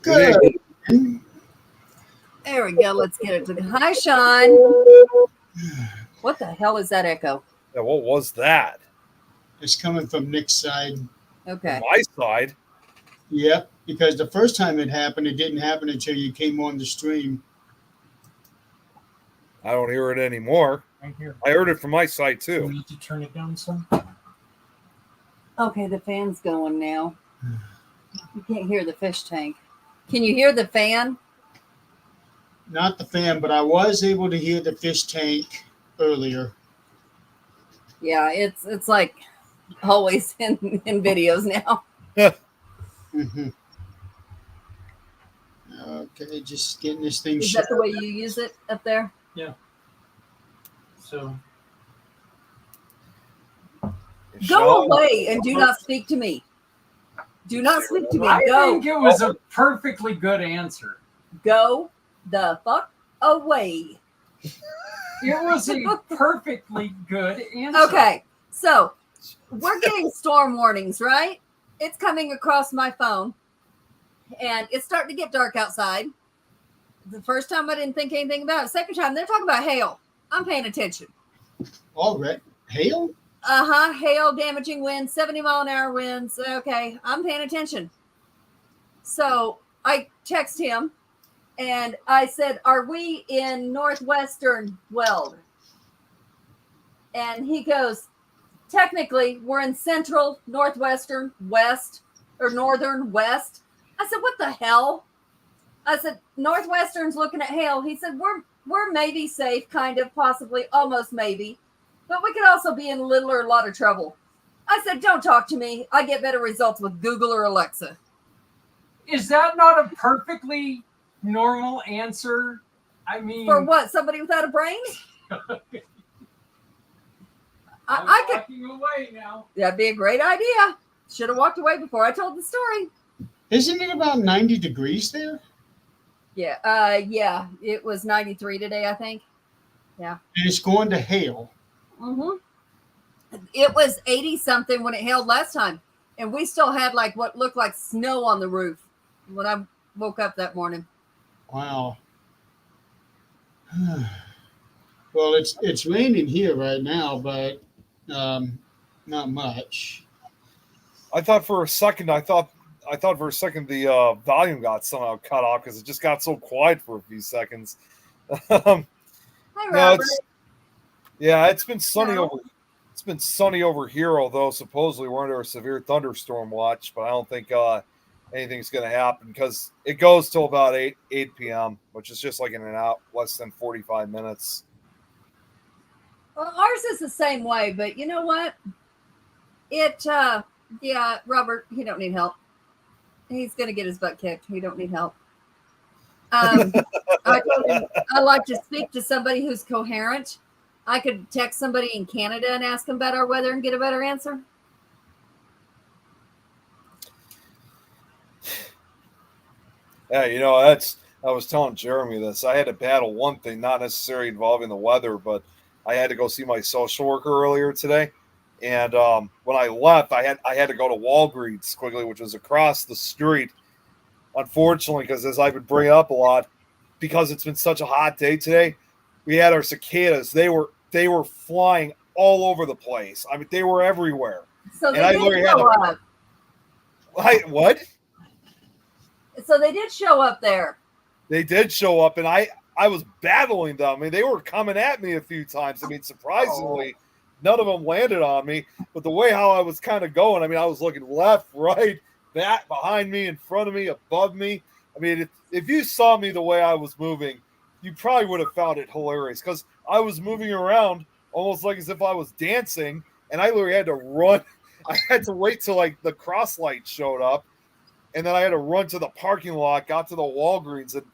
Good. There we go. Let's get it to the. Hi, Sean. What the hell is that echo? Yeah, what was that? It's coming from Nick's side. Okay. From my side. Yep, because the first time it happened, it didn't happen until you came on the stream. I don't hear it anymore. Right here. I heard it from my side You too. need to turn it down some. Okay, the fan's going now. You can't hear the fish tank. Can you hear the fan? Not the fan, but I was able to hear the fish tank earlier. Yeah, it's like always in videos now. Mm-hmm. Okay, just getting this thing Is shut. that the way you use it up there? So Go Sean, away and do not speak to me. Do not speak to me. I Go. think it was a perfectly good answer. Go the fuck away. It was a perfectly good answer. Okay, so we're getting storm warnings, right? It's coming across my phone, and it's starting to get dark outside. The first time I didn't think anything about it. Second time, they're talking about hail. I'm paying attention. All right. Hail? Hail, damaging winds, 70-mile-an-hour winds. Okay, I'm paying attention. So I text him, and I said, "Are we in northwestern Weld?" And he goes, "Technically, we're in central, northwestern, west, or northern west." I said, "What the hell?" I said, "Northwestern's looking at hail." He said, we're maybe safe, kind of, possibly, almost maybe. But we could also be in little or a lot of trouble. I said, "Don't talk to me. I get better results with Google or Alexa." Is that not a perfectly normal answer? I mean, For what? Somebody without a brain? I'm I could. walking away now. That'd be a great idea. Should have walked away before I told the story. Isn't it about 90 degrees there? Yeah. It was 93 today, I think. And it's going to hail. Mm-hmm. It was 80 something when it hailed last time, and we still had like what looked like snow on the roof when I woke up that morning. Wow. Well, it's raining here right now, but not much. I thought for a second the volume got somehow cut off because it just got so quiet for a few seconds. Hi, No, Robert. it's been sunny over. It's been sunny over here, although supposedly we're under a severe thunderstorm watch. But I don't think anything's going to happen because it goes till about 8 p.m., which is just like in an hour, less than 45 minutes. Well, ours is the same way, but you know what? Robert, he don't need help. He's going to get his butt kicked. He don't need help. I told him I like to speak to somebody who's coherent. I could text somebody in Canada and ask them about our weather and get a better answer. Yeah, I was telling Jeremy this. I had to battle one thing, not necessarily involving the weather, but I had to go see my social worker earlier today. And when I left, I had to go to Walgreens quickly, which was across the street. Unfortunately, because as I've been bringing up a lot, because it's been such a hot day today, we had our cicadas. They were flying all over the place. I mean, they were everywhere. So they And I did literally show up. What? So they did show up there. They did show up, and I was battling them. I mean, they were coming at me a few times. I mean, surprisingly, none of them landed on me. But the way how I was kind of going, I mean, I was looking left, right, back, behind me, in front of me, above me. I mean, if you saw me the way I was moving, you probably would have found it hilarious because I was moving around almost like as if I was dancing, and I literally had to run. I had to wait till like the cross light showed up, and then I had to run to the parking lot, got to the Walgreens, and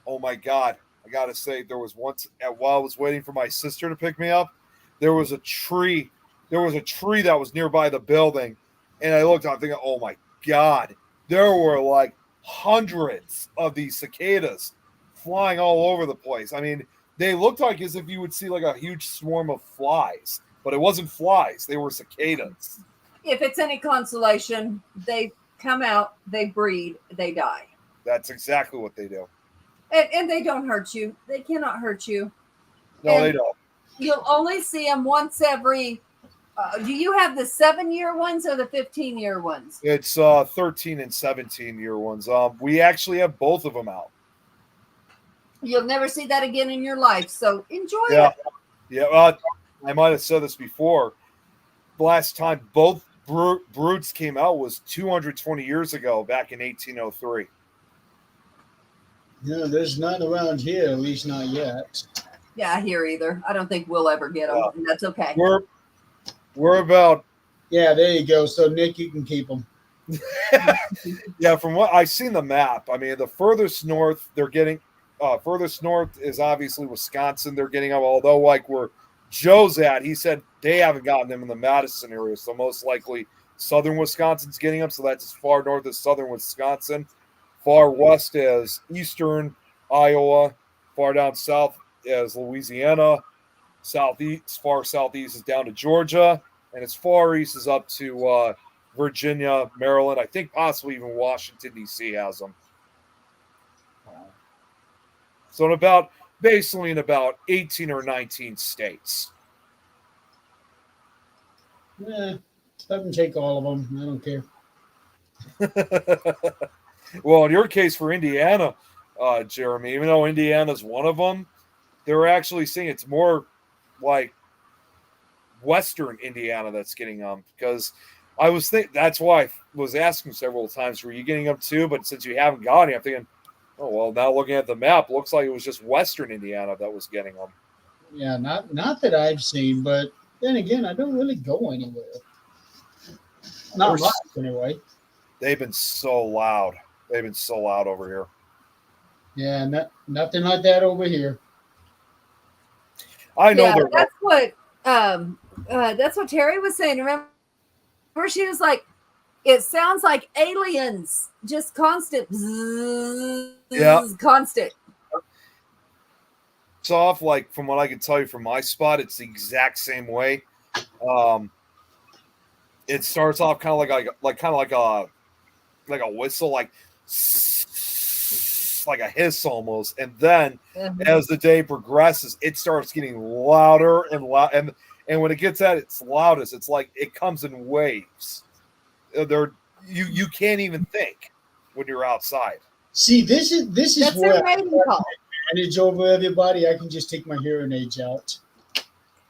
oh my God, I got to say, there was once while I was waiting for my sister to pick me up, there was a tree. There was a tree that was nearby the building, and I looked out thinking, oh my God, there were like hundreds of these cicadas flying all over the place. I mean, they looked like as if you would see like a huge swarm of flies, but it wasn't flies. They were cicadas. If it's any consolation, they come out, they breed, they die. That's exactly what they do. And they don't hurt you. They cannot hurt you. No, And they don't. you'll only see them once every. Do you have the 7-year ones or the 15-year ones? It's 13 and 17-year ones. We actually have both of them out. You'll never see that again in your life. So enjoy Yeah. it. Yeah, I might have said this before. The last time both broods came out was 220 years ago, back in 1803. No, there's none around here, at least not yet. Yeah, here either. I don't think we'll ever get them, and that's okay. We're about Yeah, there you go. So Nick, you can keep them. yeah. From what I've seen the map, I mean, the furthest north they're getting. Furthest north is obviously Wisconsin. They're getting them, although like where Joe's at, he said they haven't gotten them in the Madison area, so most likely southern Wisconsin's getting them. So that's as far north as southern Wisconsin. Far west is eastern Iowa. Far down south is Louisiana. Southeast, far southeast is down to Georgia, and as far east is up to Virginia, Maryland. I think possibly even Washington D.C. has them. So basically in about 18 or 19 states. Yeah, let them take all of them. I don't care. Well, in your case for Indiana, Jeremy, even though Indiana's one of them, they're actually saying it's more like Western Indiana that's getting them, because I was thinking that's why I was asking several times, were you getting them too? But since you haven't got any, I'm thinking, oh, well, now looking at the map, looks like it was just Western Indiana that was getting them. Yeah, not that I've seen, but then again, I don't really go anywhere. Not much, anyway. They've been so loud. They've been so loud over here. Yeah, nothing like that over here. I know Yeah, they're that's what Terry was saying. Remember, she was like, it sounds like aliens, just constant, bzzz, Yeah. constant. It's off, like from what I can tell you from my spot, it's the exact same way. It starts off kind of like a whistle, like a hiss almost, and then as the day progresses, it starts getting louder and loud, and when it gets at its loudest, it's like it comes in waves. You can't even think when you're outside. See, this is That's where their mating call. advantage over everybody. I can just take my hearing aids out.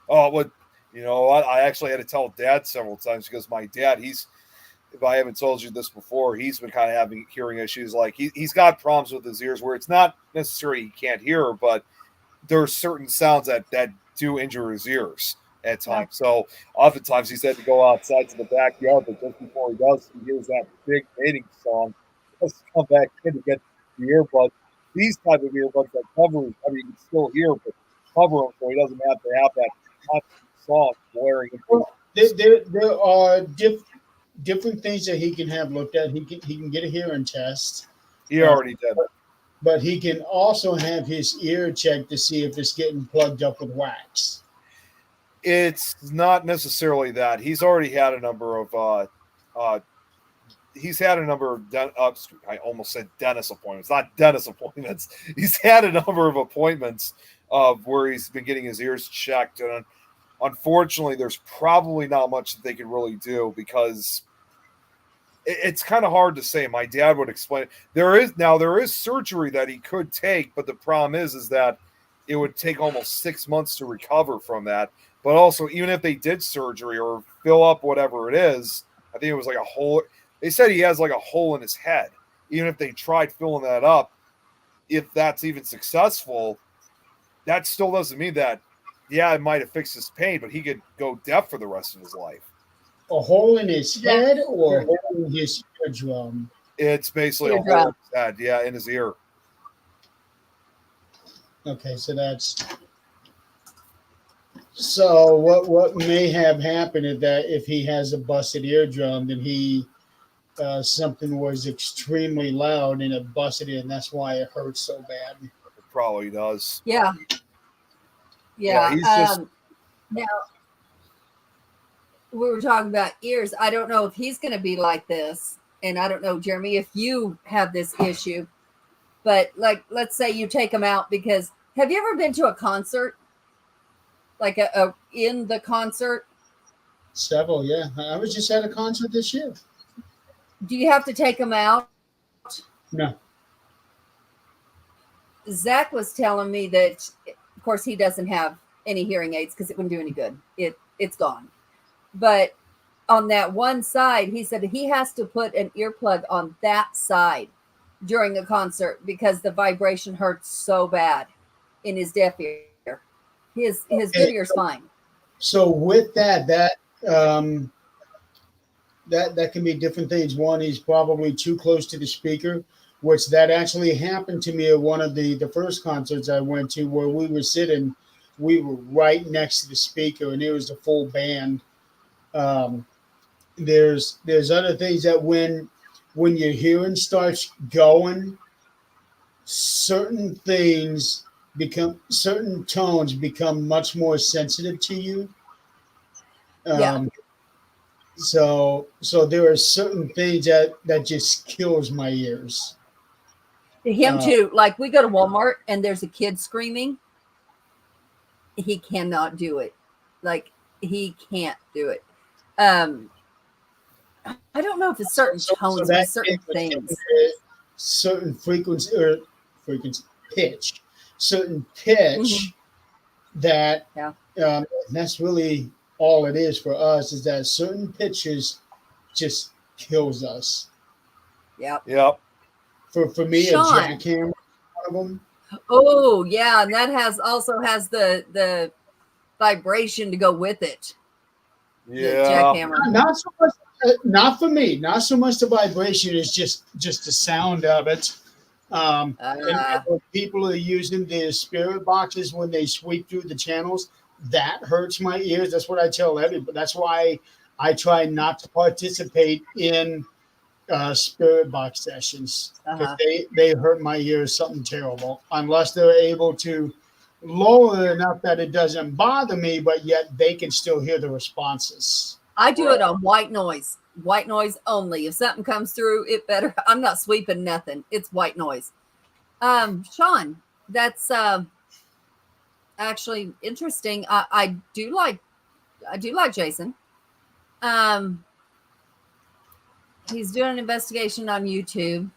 Oh, but you know what? I actually had to tell Dad several times, because my dad, if I haven't told you this before, he's been kind of having hearing issues. Like he's got problems with his ears where it's not necessarily he can't hear, but there are certain sounds that do injure his ears at times. So oftentimes he's had to go outside to the backyard, but just before he does, he hears that big mating song. He has to come back in to get the earbuds. These type of earbuds that cover, I mean, you can still hear, but cover him so he doesn't have to have that constant song blaring. There are different things that he can have looked at. He can get a hearing test. He already did. But he can also have his ear checked to see if it's getting plugged up with wax. It's not necessarily that. He's already had a number of I almost said dentist appointments, not dentist appointments. He's had a number of appointments of where he's been getting his ears checked, and unfortunately there's probably not much that they can really do, because it's kind of hard to say. My dad would explain it. There is surgery that he could take, but the problem is that it would take almost 6 months to recover from that. But also, even if they did surgery or fill up whatever it is, I think it was like a hole. They said he has like a hole in his head. Even if they tried filling that up, if that's even successful, that still doesn't mean that, yeah, it might have fixed his pain, but he could go deaf for the rest of his life. A hole in his head or a hole in his eardrum? It's basically a hole in his head, yeah, in his ear. Okay, so what may have happened is that if he has a busted eardrum, then something was extremely loud and it busted it, and that's why it hurts so bad. It probably does. Yeah. He's just Now, we were talking about ears. I don't know if he's going to be like this, and I don't know, Jeremy, if you have this issue. But like, let's say you take them out because have you ever been to a concert? Like a in the concert? Several, yeah. I was just at a concert this year. Do you have to take them out? No. Zach was telling me that, of course, he doesn't have any hearing aids because it wouldn't do any good. It's gone. But on that one side, he said he has to put an earplug on that side during a concert because the vibration hurts so bad in his deaf ear. His good ear's fine. So with that can be different things. One, he's probably too close to the speaker, which that actually happened to me at one of the first concerts I went to, where we were sitting, we were right next to the speaker, and it was the full band. There's other things that when your hearing starts going, certain tones become much more sensitive to you. Yeah. So there are certain things that just kills my ears. Him too. Like we go to Walmart and there's a kid screaming. He cannot do it. Like he can't do it. I don't know if it's certain tones, but certain things. Certain frequency pitch. Certain pitch that that's really all it is for us, is that certain pitches just kills us. Yep. For me, Sean. a jackhammer is one of them. Oh yeah, and that also has the vibration to go with it. Yeah. The jackhammer. Not so much. Not for me. Not so much the vibration. It's just the sound of it. And when people are using the spirit boxes when they sweep through the channels, that hurts my ears. That's what I tell everybody. That's why I try not to participate in spirit box sessions, because they hurt my ears something terrible, unless they're able to lower it enough that it doesn't bother me, but yet they can still hear the responses. I do it on white noise only. If something comes through, it better. I'm not sweeping nothing. It's white noise. Sean, that's actually interesting. I do like Jason. He's doing an investigation on YouTube.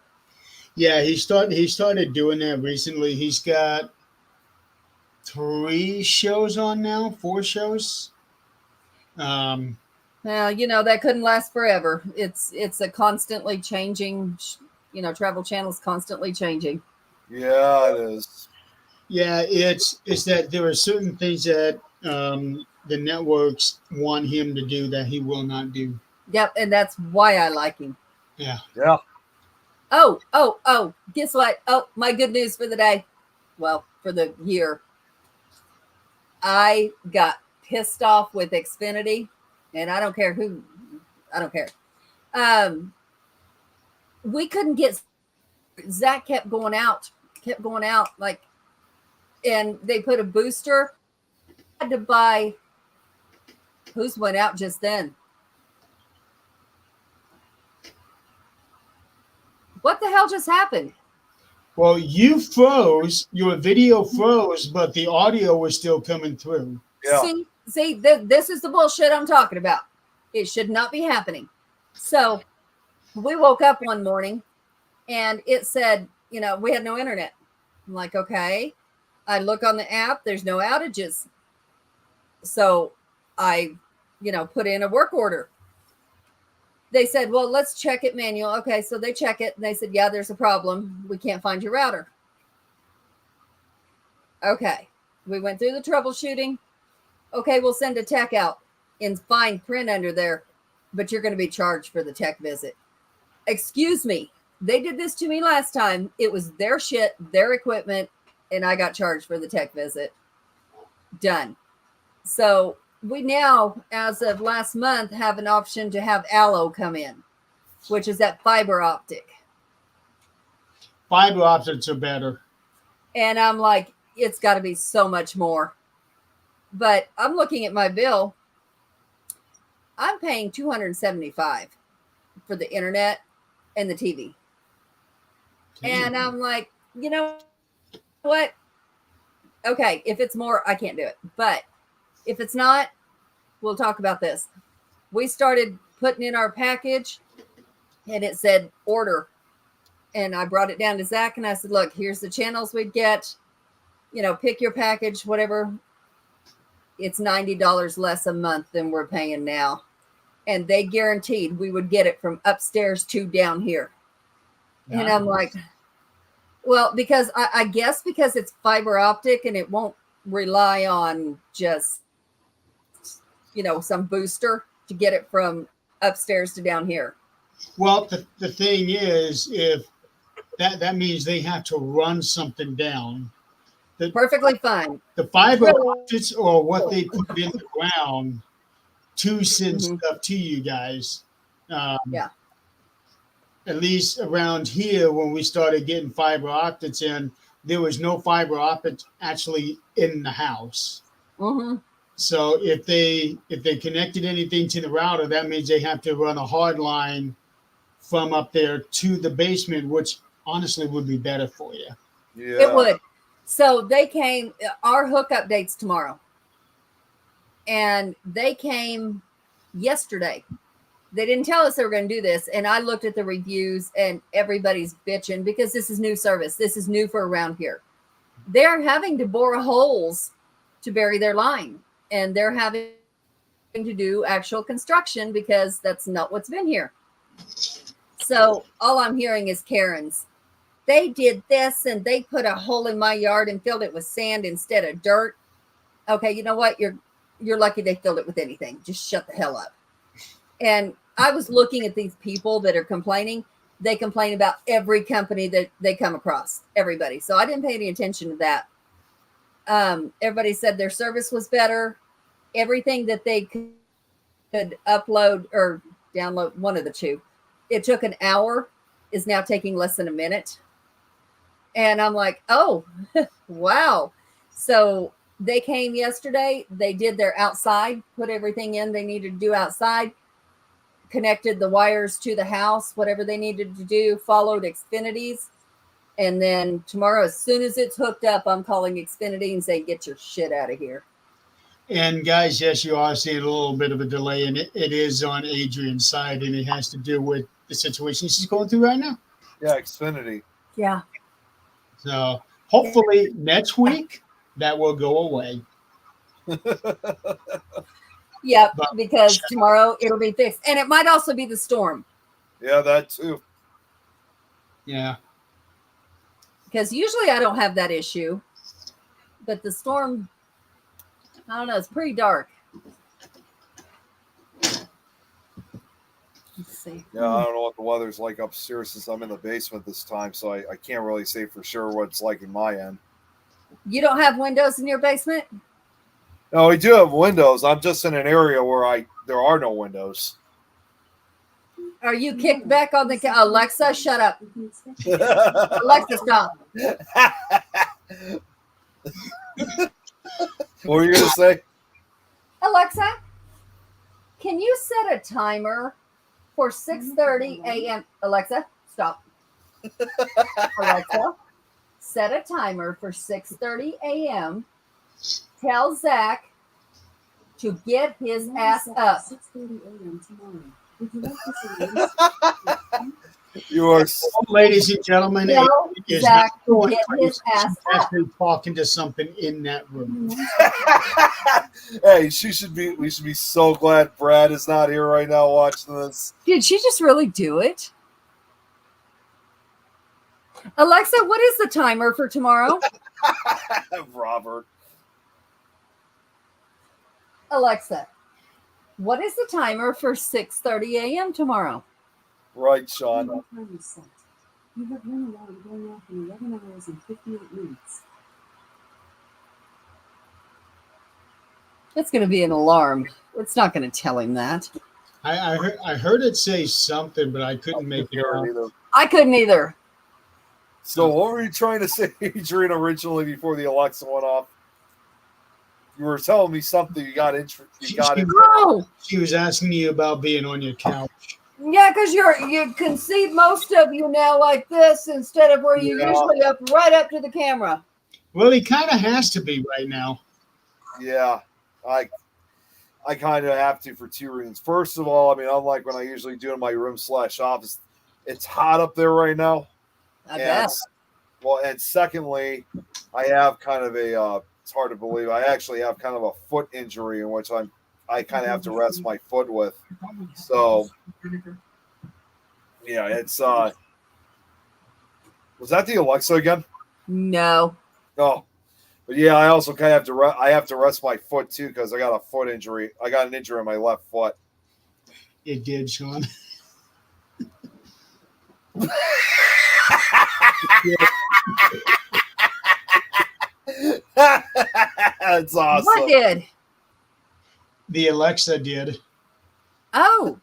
Yeah, he started doing that recently. He's got 4 shows on now. Well, that couldn't last forever. It's a constantly changing, Travel Channel's constantly changing. Yeah, it is. Yeah, it's that there are certain things that the networks want him to do that he will not do. Yep, and that's why I like him. Yeah. Oh, guess what? Oh, my good news for the day. Well, for the year. I got pissed off with Xfinity, and I don't care. We couldn't get, Zach kept going out, like, and they put a booster. I had to buy, whose went out just then? What the hell just happened? Well, you froze, your video froze, but the audio was still coming through. Yeah. See, this is the bullshit I'm talking about. It should not be happening. So we woke up one morning and it said, we had no internet. I'm like, okay. I look on the app, there's no outages. So I, put in a work order. They said, well, let's check it manual. Okay, so they check it and they said, yeah, there's a problem. We can't find your router. Okay, we went through the troubleshooting. Okay, we'll send a tech out in fine print under there, but you're going to be charged for the tech visit. Excuse me. They did this to me last time. It was their shit, their equipment, and I got charged for the tech visit. Done. So we now, as of last month, have an option to have Allo come in, which is that fiber optic. Fiber optics are better. And I'm like, it's got to be so much more. But I'm looking at my bill. I'm paying $275 for the internet and the TV. And I'm like, you know what? Okay, if it's more, I can't do it. But if it's not, we'll talk about this. We started putting in our package and it said order. And I brought it down to Zach and I said, look, here's the channels we'd get. Pick your package, whatever. It's $90 less a month than we're paying now. And they guaranteed we would get it from upstairs to down here. Nice. And I'm like, well, because I guess because it's fiber optic and it won't rely on just, some booster to get it from upstairs to down here. Well, the thing is, if that means they have to run something down. Perfectly fine. The fiber optics or what they put in the ground to send stuff to you guys. Yeah. At least around here, when we started getting fiber optics in, there was no fiber optics actually in the house. Mm-hmm. So if they connected anything to the router, that means they have to run a hard line from up there to the basement, which honestly would be better for you. Yeah. It would. So they came, our hookup date's tomorrow. And they came yesterday. They didn't tell us they were going to do this. And I looked at the reviews and everybody's bitching because this is new service. This is new for around here. They're having to bore holes to bury their line. And they're having to do actual construction because that's not what's been here. So all I'm hearing is Karen's. They did this and they put a hole in my yard and filled it with sand instead of dirt. Okay, you know what? You're lucky they filled it with anything. Just shut the hell up. And I was looking at these people that are complaining. They complain about every company that they come across, everybody. So I didn't pay any attention to that. Everybody said their service was better. Everything that they could upload or download, one of the two, it took an hour, is now taking less than a minute. And I'm like, oh, wow. So they came yesterday. They did their outside, put everything in they needed to do outside, connected the wires to the house, whatever they needed to do, followed Xfinity's. And then tomorrow, as soon as it's hooked up, I'm calling Xfinity and saying, get your shit out of here. And guys, yes, you are seeing a little bit of a delay, and it is on Adrian's side, and it has to do with the situation she's going through right now. Yeah, Xfinity. Yeah. So hopefully next week that will go away. Yeah, But- because tomorrow it'll be fixed. And it might also be the storm. Yeah, that too. Yeah. Because usually I don't have that issue. But the storm, I don't know, it's pretty dark. Let's see. Yeah, I don't know what the weather's like upstairs since I'm in the basement this time, so I can't really say for sure what it's like in my end. You don't have windows in your basement? No, we do have windows. I'm just in an area where there are no windows. Are you kicked back on the Alexa? Shut up. Alexa, stop. What were you gonna say? Alexa, can you set a timer for 6:30 a.m.? Alexa, stop. Alexa, set a timer for 6:30 a.m. Tell Zach to get his ass up. 6:30 a.m. tomorrow. Would you like to see You are Ladies and gentlemen, Tell it is Zach not going to get crazy. his ass She's up. actually talking to something in that room. Hey, we should be so glad Brad is not here right now watching this. Did she just really do it? Alexa, what is the timer for tomorrow? Robert. Alexa, what is the timer for 6:30 a.m. tomorrow? Right, Sean. your time is set? You have one alarm going off in 11 hours and 58 minutes. It's going to be an alarm. It's not going to tell him that. I heard it say something, but I couldn't make it out. Either. I couldn't either. So what were you trying to say, Adrian, originally before the Alexa went off? You were telling me something. You got Oh, She was asking you about being on your couch. Yeah, because you can see most of you now like this instead of where you Yeah. usually up right up to the camera. Well, he kind of has to be right now. Yeah, I kind of have to for two reasons. First of all, I mean, unlike when I usually do in my room / office, it's hot up there right now. I bet. Well, and secondly, I have kind of a it's hard to believe. I actually have kind of a foot injury in which I kind of have to rest my foot with. So yeah, it's was that the Alexa again? No. No. But yeah, I also kind of have to rest my foot too because I got a foot injury. I got an injury on my left foot. It did, Sean. That's awesome. What did? The Alexa did. Oh,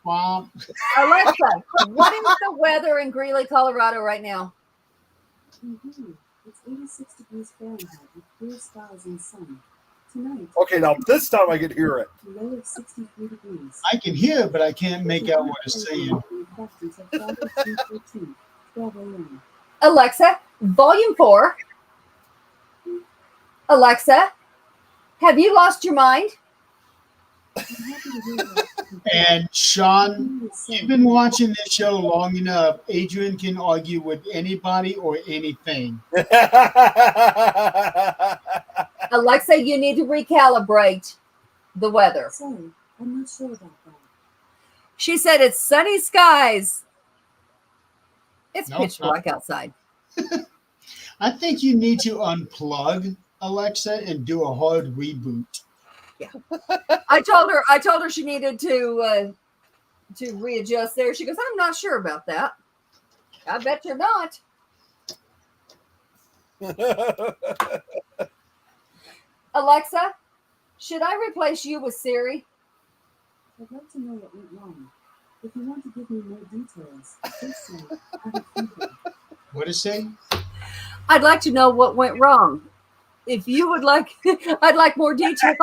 Womp. Alexa, what is the weather in Greeley, Colorado right now? Mhm. It's 86 degrees Fahrenheit with clear skies and sun. Tonight, Okay, now this time I can hear it. low of 63 degrees. I can hear it, but I can't make out what it's saying. In effect until Friday, June 14th, 12 a.m. Alexa, volume 4. Alexa, have you lost your mind? I'm happy to hear that. And Sean, Continue to say, you've been watching this show long enough. Adrian can argue with anybody or anything. Alexa, you need to recalibrate the weather. Sorry, I'm not sure about that. She said it's sunny skies. It's No, pitch it's not. black outside. I think you need to unplug Alexa and do a hard reboot. I told her she needed to readjust there. She goes, I'm not sure about that. I bet you're not. Alexa, should I replace you with Siri? I'd like to know what went wrong. If you want to give me more details, please say, I have feedback. What is it? I'd like to know what went wrong. If you would like, I'd like more detail.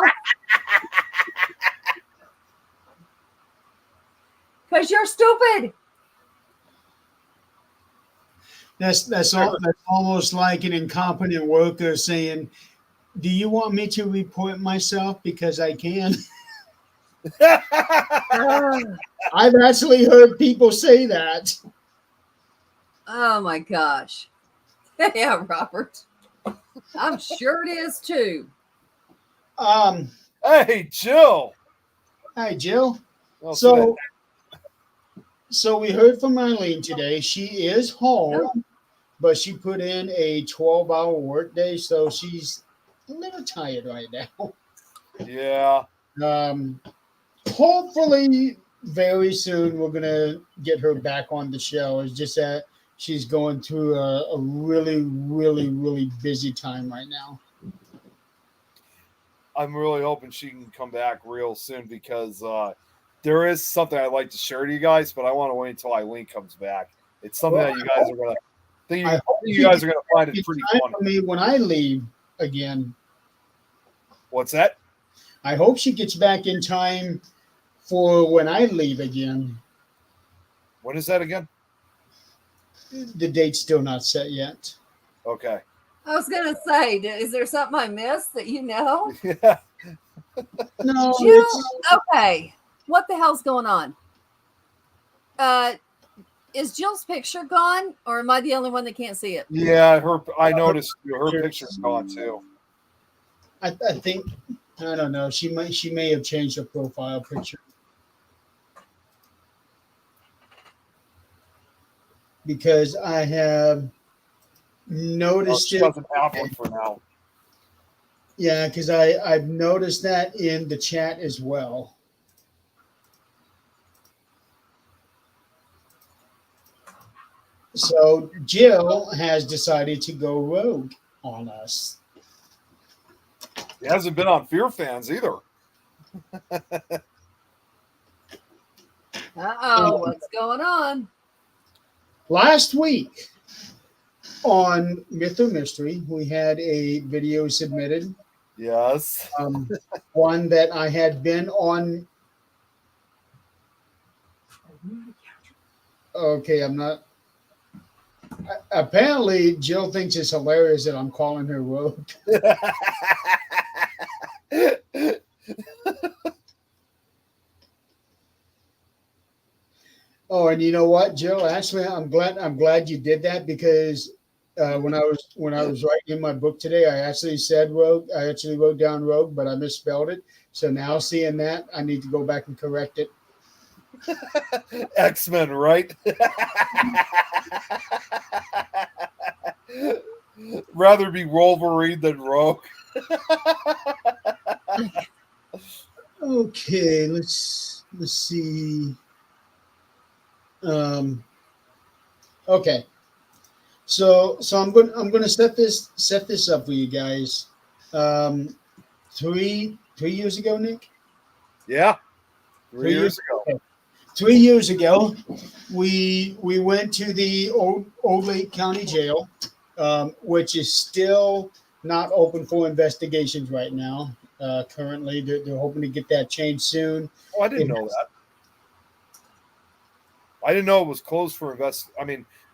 Because you're stupid. That's almost like an incompetent worker saying, "Do you want me to report myself because I can?" I've actually heard people say that. Oh my gosh. Yeah, Robert. I'm sure it is too. Hey, Jill. Hi, Jill. Well, So we heard from Eileen today. She is home, but she put in a 12-hour workday, so she's a little tired right now. yeah. Hopefully, very soon we're gonna get her back on the show. It's just that she's going through a really, really, really busy time right now. I'm really hoping she can come back real soon because there is something I'd like to share to you guys, but I want to wait until Eileen comes back. It's something that you guys are gonna I hope you guys are gonna find it It's pretty time funny. for me when I leave again. What's that? I hope she gets back in time for when I leave again. When is that again? The date's still not set yet. Okay. I was going to say, is there something I missed that you know? Yeah. No, Jill, it's, okay. What the hell's going on? Is Jill's picture gone, or am I the only one that can't see it? Yeah, I noticed her picture's gone too. I think I don't know. She may have changed her profile picture because I have noticed She it. doesn't have one for now. Yeah, because I've noticed that in the chat as well. So Jill has decided to go rogue on us. He hasn't been on Fear Fans either. Uh-oh, what's going on? Last week on Myth or Mystery, we had a video submitted, Yes. one that I had been on Okay, I'm not. Apparently, Jill thinks it's hilarious that I'm calling her rogue. Oh, and you know what, Jill? Actually, I'm glad you did that because when I was writing in my book today, I actually said rogue. I actually wrote down rogue, but I misspelled it. So now seeing that, I need to go back and correct it. X-Men, right? Rather be Wolverine than Rogue. Okay, let's see. Okay, so I'm gonna set this up for you guys. Um, three years ago, Nick. Yeah. 3 3 years ago. Okay. 3 years ago, we went to the Old Lake County Jail, which is still not open for investigations right now. Currently, they're hoping to get that changed soon. Oh, I didn't know that. I didn't know it was closed for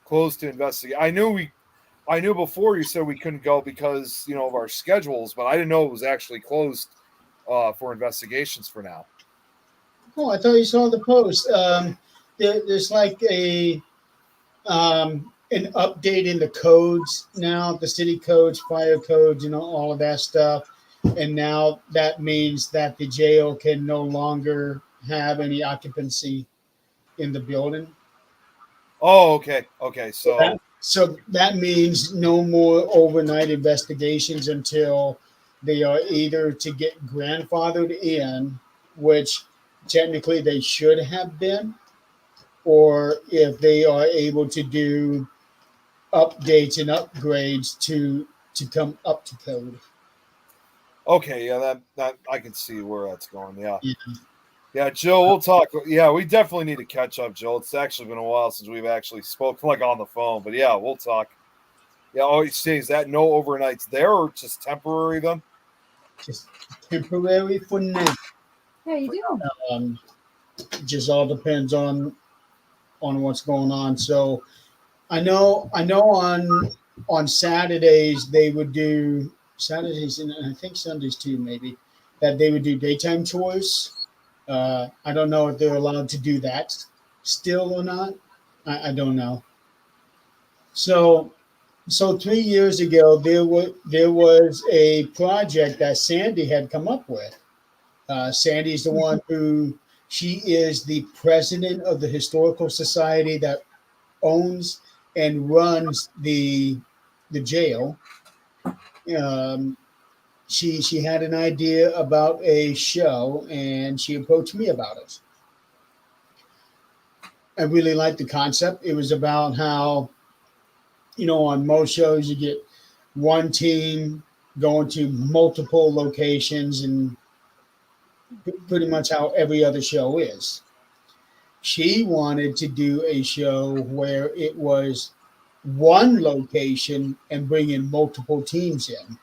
closed to investigate. I knew before you said we couldn't go because of our schedules, but I didn't know it was actually closed for investigations for now. Oh, I thought you saw the post. There's like an update in the codes now, the city codes, fire codes, all of that stuff. And now that means that the jail can no longer have any occupancy in the building. Oh, okay. Okay. So that means no more overnight investigations until they are either to get grandfathered in, which technically they should have been, or if they are able to do updates and upgrades to come up to code. Okay, yeah, that I can see where that's going. Yeah. Yeah. Yeah, Jill, we'll talk. Yeah, we definitely need to catch up, Jill. It's actually been a while since we've actually spoken like on the phone, but yeah, we'll talk. Yeah, all you say is that no overnights there or just temporary then? Just temporary for now. How you doing? Just all depends on what's going on. So I know on Saturdays they would do Saturdays and I think Sundays too, maybe, that they would do daytime tours. I don't know if they're allowed to do that still or not. I don't know. So 3 years ago there was a project that Sandy had come up with. Sandy's the one she is the president of the historical society that owns and runs the jail. She had an idea about a show and she approached me about it. I really liked the concept. It was about how, on most shows you get one team going to multiple locations and pretty much how every other show is. She wanted to do a show where it was one location and bringing multiple teams in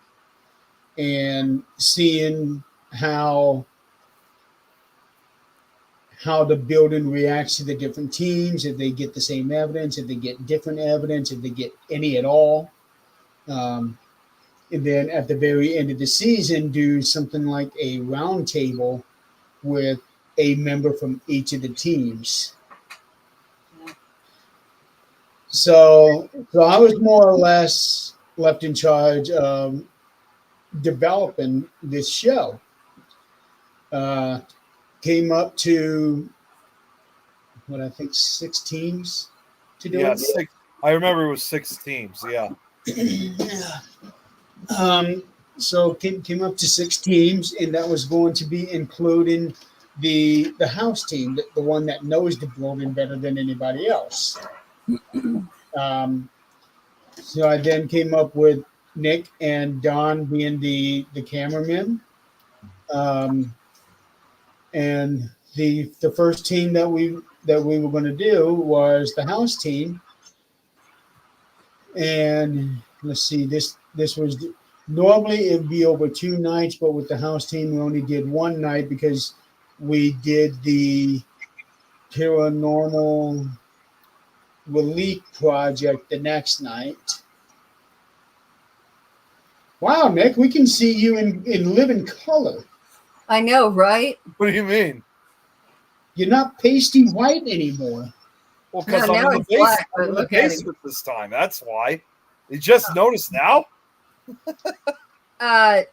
and seeing how the building reacts to the different teams, if they get the same evidence, if they get different evidence, if they get any at all. And then at the very end of the season, do something like a round table with a member from each of the teams. So I was more or less left in charge of developing this show. Came up to what I think 6 teams to do it. 6. I remember it was 6 teams. Yeah. So came up to 6 teams, and that was going to be including the house team, the one that knows the building better than anybody else. So I then came up with Nick and Don being the cameramen. And the first team that we were going to do was the house team. And let's see, this was normally it'd be over 2 nights, but with the house team we only did 1 night because we did the to a normal relief project the next night. Wow, Nick, we can see you in living color. I know, right? What do you mean? You're not pasty white anymore. Well, because No, I'm now in the he's basement. black, but I'm in the look at him. basement this time. That's why. You just noticed now?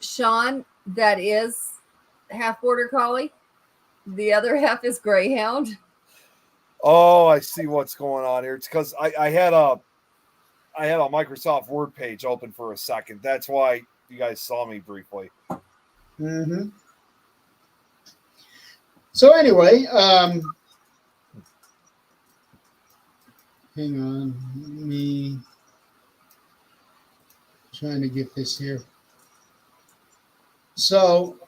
Sean, that is half border collie. The other half is greyhound. Oh, I see what's going on here. It's because I had a Microsoft Word page open for a second. That's why you guys saw me briefly. Mm-hmm. So anyway, hang on, me trying to get this here. So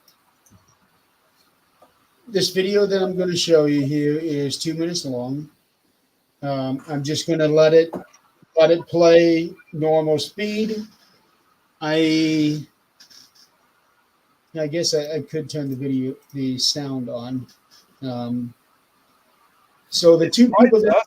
this video that I'm going to show you here is 2 minutes long. I'm just going to let it play normal speed. I guess I could turn the sound on. So the two people that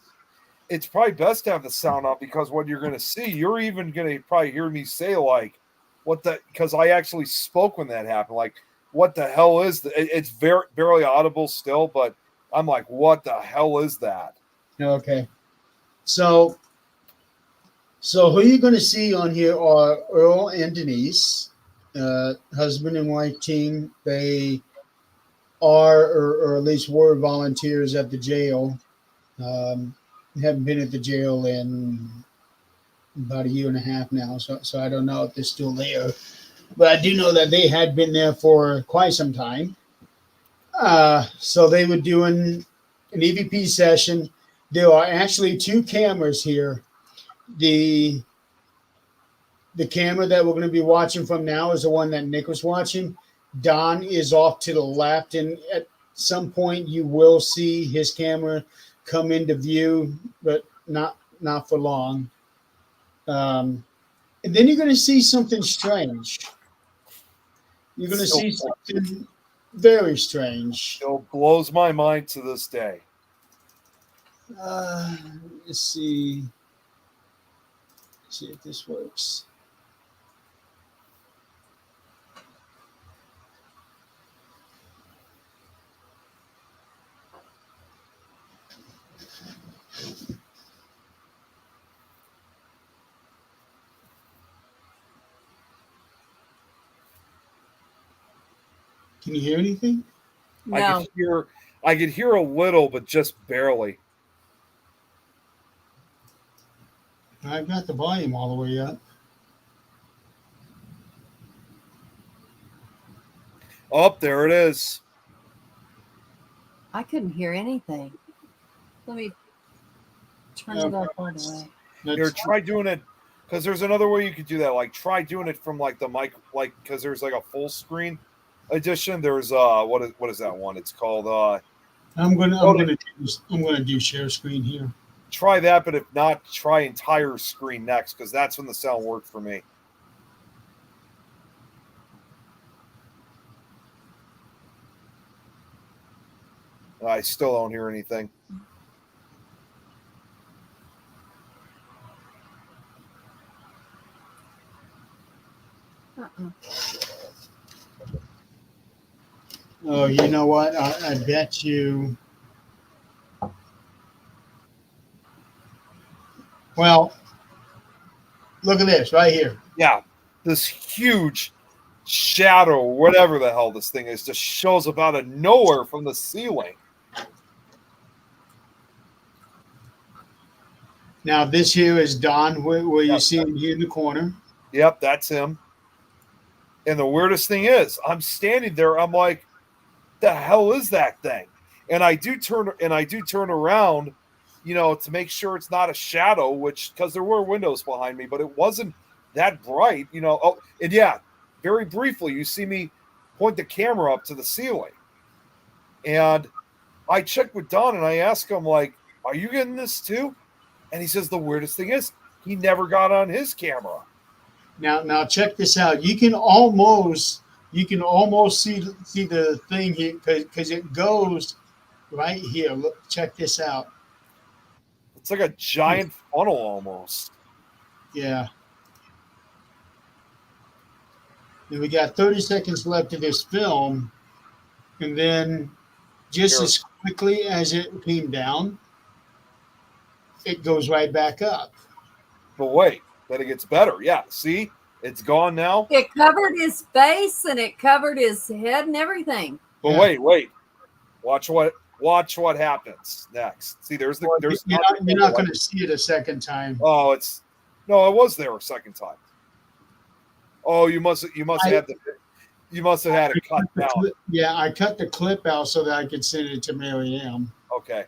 It's probably best to have the sound on because what you're going to see, you're even going to probably hear me say like, "What the?" Because I actually spoke when that happened. Like, what the hell is that? It's very barely audible still, but I'm like, "What the hell is that?" Okay. So who you're going to see on here are Earl and Denise, husband and wife team. They are, or at least were, volunteers at the jail. Haven't been at the jail in about a year and a half now, so I don't know if they're still there. But I do know that they had been there for quite some time. So they were doing an EVP session. There are actually two cameras here. The camera that we're going to be watching from now is the one that Nick was watching. Don is off to the left, and at some point you will see his camera come into view, but not for long. And then you're going to see something strange. You're going to see something very strange. Still blows my mind to this day. Let's see. See if this works. Can you hear anything? No. I could hear a little, but just barely. I've got the volume all the way up. Oh, there it is. I couldn't hear anything. Let me turn it up all the way. Here, try doing it because there's another way you could do that. Like, try doing it from like the mic, like because there's like a full screen edition. There's what is that one? It's called I'm gonna do share screen here. Try that, but if not, try entire screen next because that's when the sound worked for me. I still don't hear anything. Oh, you know what? I bet you. Well, look at this right here. Yeah, this huge shadow, whatever the hell this thing is, just shows up out of nowhere from the ceiling. Now, this here is Don, where you see him here in the corner. Yep, that's him. And the weirdest thing is, I'm standing there. I'm like, "The hell is that thing?" And I do turn around, to make sure it's not a shadow. Which because there were windows behind me, but it wasn't that bright. Oh, and yeah, very briefly, you see me point the camera up to the ceiling, and I checked with Don and I asked him like, "Are you getting this too?" And he says the weirdest thing is he never got on his camera. Now check this out. You can almost see the thing here because it goes right here. Look, check this out. It's like a giant funnel almost. Yeah. And we got 30 seconds left of this film, and then just Here. as quickly as it came down, it goes right back up. But wait, then it gets better. Yeah, see, it's gone now. It covered his face and it covered his head and everything. But Yeah. wait. Watch what happens next. See, there's You're not going to see it a second time. Oh, it was there a second time. Oh, you must have had it cut down. Yeah, I cut the clip out so that I could send it to Mary Ann. Okay.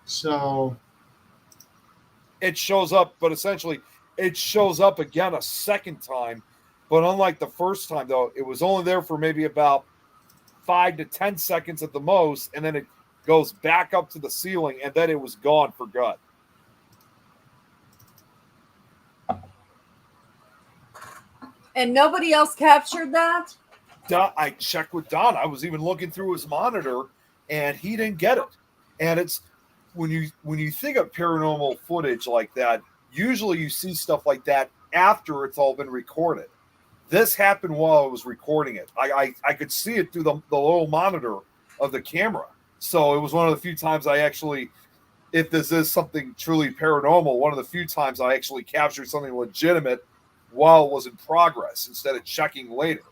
So It shows up, but essentially it shows up again a second time. But unlike the first time, though, it was only there for maybe about 5 to 10 seconds at the most, and then it goes back up to the ceiling, and then it was gone for good. And nobody else captured that? I checked with Don. I was even looking through his monitor, and he didn't get it. And it's when you think of paranormal footage like that, usually you see stuff like that after it's all been recorded. This happened while I was recording it. I could see it through the little monitor of the camera. So it was one of the few times I actually, if this is something truly paranormal, one of the few times I actually captured something legitimate while it was in progress instead of checking later.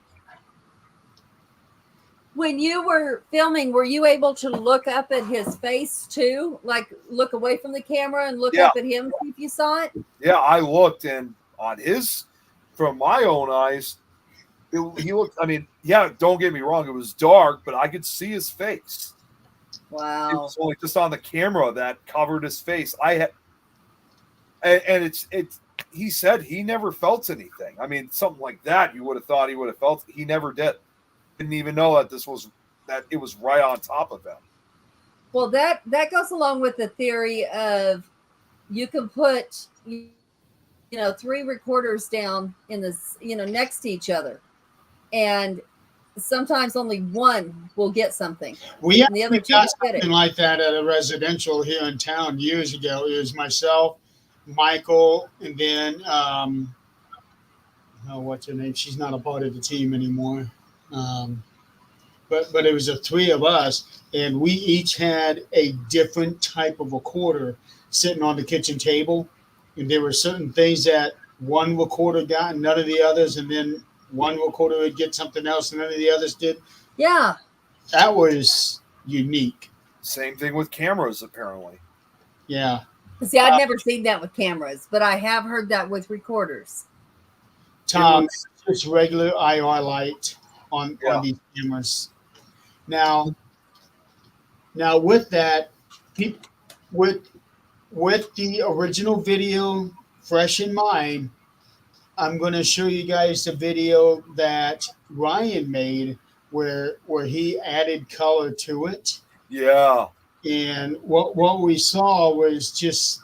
When you were filming, were you able to look up at his face too? Like look away from the camera and look up at him, see if you saw it? Yeah, I looked, and on his, from my own eyes, he looked, I mean, yeah, don't get me wrong, it was dark, but I could see his face. It Wow. was only just on the camera that covered his face. And it's he said he never felt anything. I mean, something like that you would have thought he would have felt. He never did. Didn't even know that it was right on top of him. Well, that goes along with the theory of you can put 3 recorders down in this, next to each other, and sometimes only one will get something. we And the other actually two got just get it. something like that at a residential here in town years ago. It was myself, Michael, and then what's her name? She's not a part of the team anymore. But it was the 3 of us, and we each had a different type of recorder sitting on the kitchen table, and there were certain things that one recorder got and none of the others, and then one recorder would get something else and none of the others did. Yeah. That was unique. Same thing with cameras, apparently. Yeah. See, I've never seen that with cameras, but I have heard that with recorders. Tom, it's regular IR light on these cameras. Now with that, with the original video fresh in mind, I'm going to show you guys the video that Ryan made where he added color to it. Yeah. And what we saw was just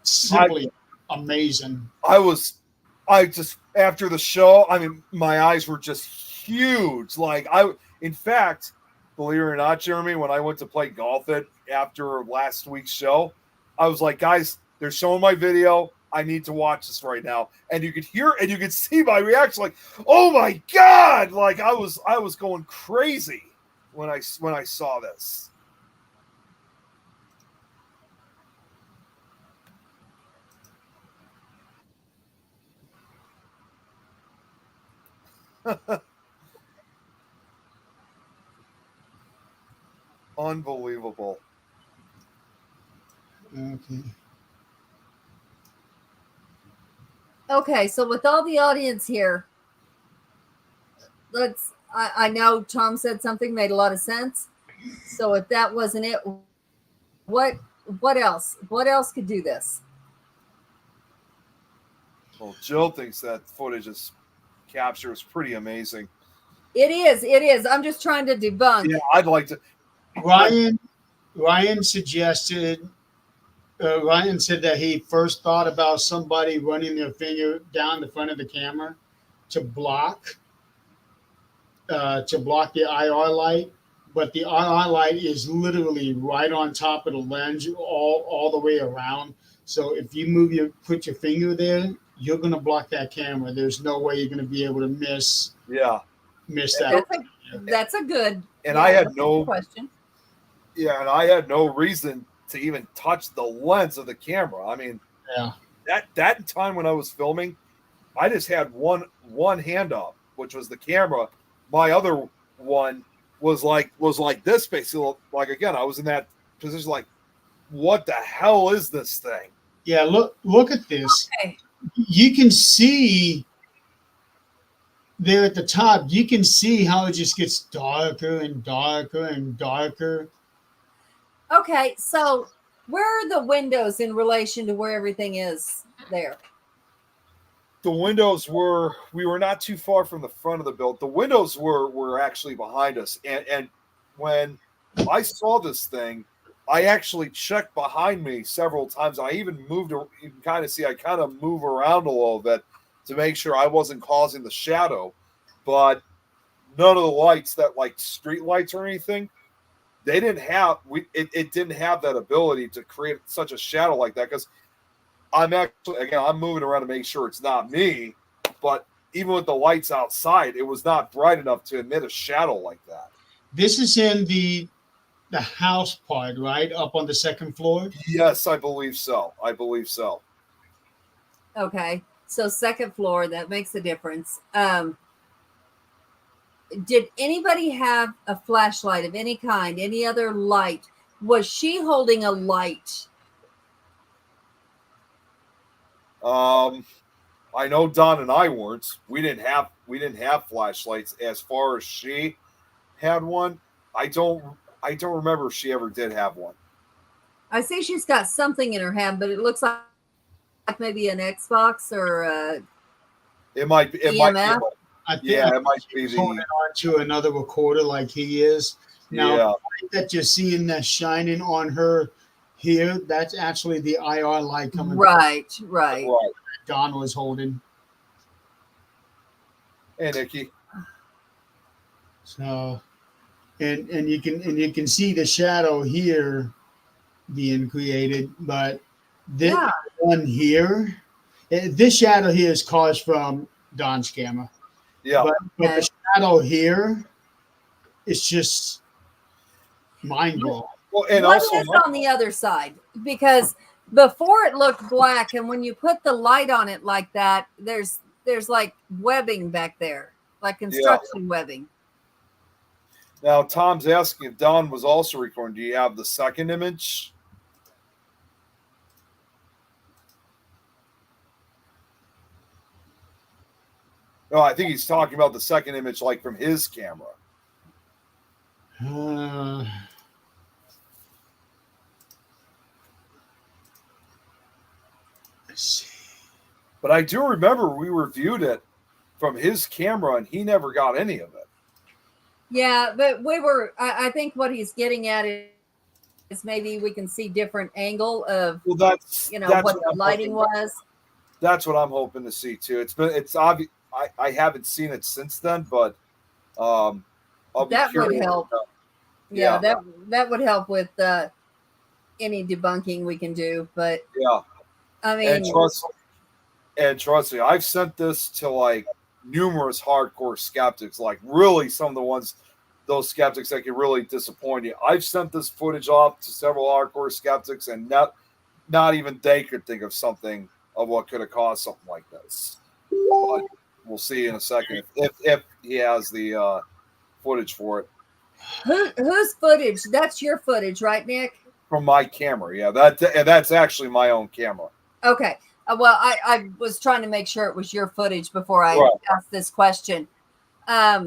simply amazing. I just, after the show, I mean, my eyes were just huge. In fact, believe it or not, Jeremy, when I went to play golf after last week's show, I was like, guys, they're showing my video. I need to watch this right now. And you could hear and you could see my reaction, like, oh my God. Like I was going crazy when I saw this. Unbelievable. Okay, so with all the audience here, I know Tom said something made a lot of sense. So if that wasn't it, what else? What else could do this? Well, Jill thinks that footage is pretty amazing. It is. I'm just trying to debunk. Yeah, I'd like to. Ryan suggested. Ryan said that he first thought about somebody running their finger down the front of the camera to block the IR light, but the RR light is literally right on top of the lens, all the way around. So if you put your finger there, you're gonna block that camera. There's no way you're gonna be able to miss Yeah. that. That's a good. And I had that's a good question. Yeah, and I had no reason to even touch the lens of the camera. I mean, Yeah. that time when I was filming, I just had one hand up, which was the camera. My other one was like this, basically. Like, again, I was in that position, like, what the hell is this thing? Yeah, look at this. Okay. You can see there at the top, you can see how it just gets darker and darker and darker. Okay, so where are the windows in relation to where everything is there? The windows we were not too far from the front of the build. The windows were actually behind us. And when I saw this thing, I actually checked behind me several times. I even moved, you can kind of see, I kind of move around a little bit to make sure I wasn't causing the shadow. But none of the lights, that like street lights or anything, they didn't have, it didn't have that ability to create such a shadow like that. Because I'm moving around to make sure it's not me, but even with the lights outside, it was not bright enough to emit a shadow like that. This is in the house part, right? Up on the second floor? Yes, I believe so. Okay, so second floor, that makes a difference. Did anybody have a flashlight of any kind, any other light? Was she holding a light? I know Don and I weren't. We didn't have flashlights. As far as she had one, I don't remember if she ever did have one. I see she's got something in her hand, but it looks like maybe an Xbox or It might be. EMF? I think It might be he's holding on to another recorder like he is. Now, the light that you're seeing that's shining on her here, that's actually the IR light coming right. Don was holding. Hey, Nikki. So, and you can see the shadow here being created, but this one here, this shadow here is caused from Don's camera. Yeah, but the shadow here, it's just mind blowing. Well, and what also is on the other side? Because before it looked black, and when you put the light on it like that, there's like webbing back there, like construction webbing. Now Tom's asking if Don was also recording. Do you have the second image? No, I think he's talking about the second image, like from his camera. Let's see. But I do remember we reviewed it from his camera, and he never got any of it. Yeah, but I think what he's getting at is maybe we can see different angle of Well, that's what the lighting was. That's what I'm hoping to see too. It's obvious. I haven't seen it since then, but I'll be That would curious. help. Yeah, that would help with any debunking we can do. But Yeah, I mean, and trust me, I've sent this to like numerous hardcore skeptics, like really some of those skeptics that can really disappoint you. I've sent this footage off to several hardcore skeptics, and not even they could think of something of what could have caused something like this. But we'll see in a second if he has the footage for it. Whose footage? That's your footage, right, Nick? From my camera, yeah. That's actually my own camera. Okay. Well, I was trying to make sure it was your footage before I asked this question. I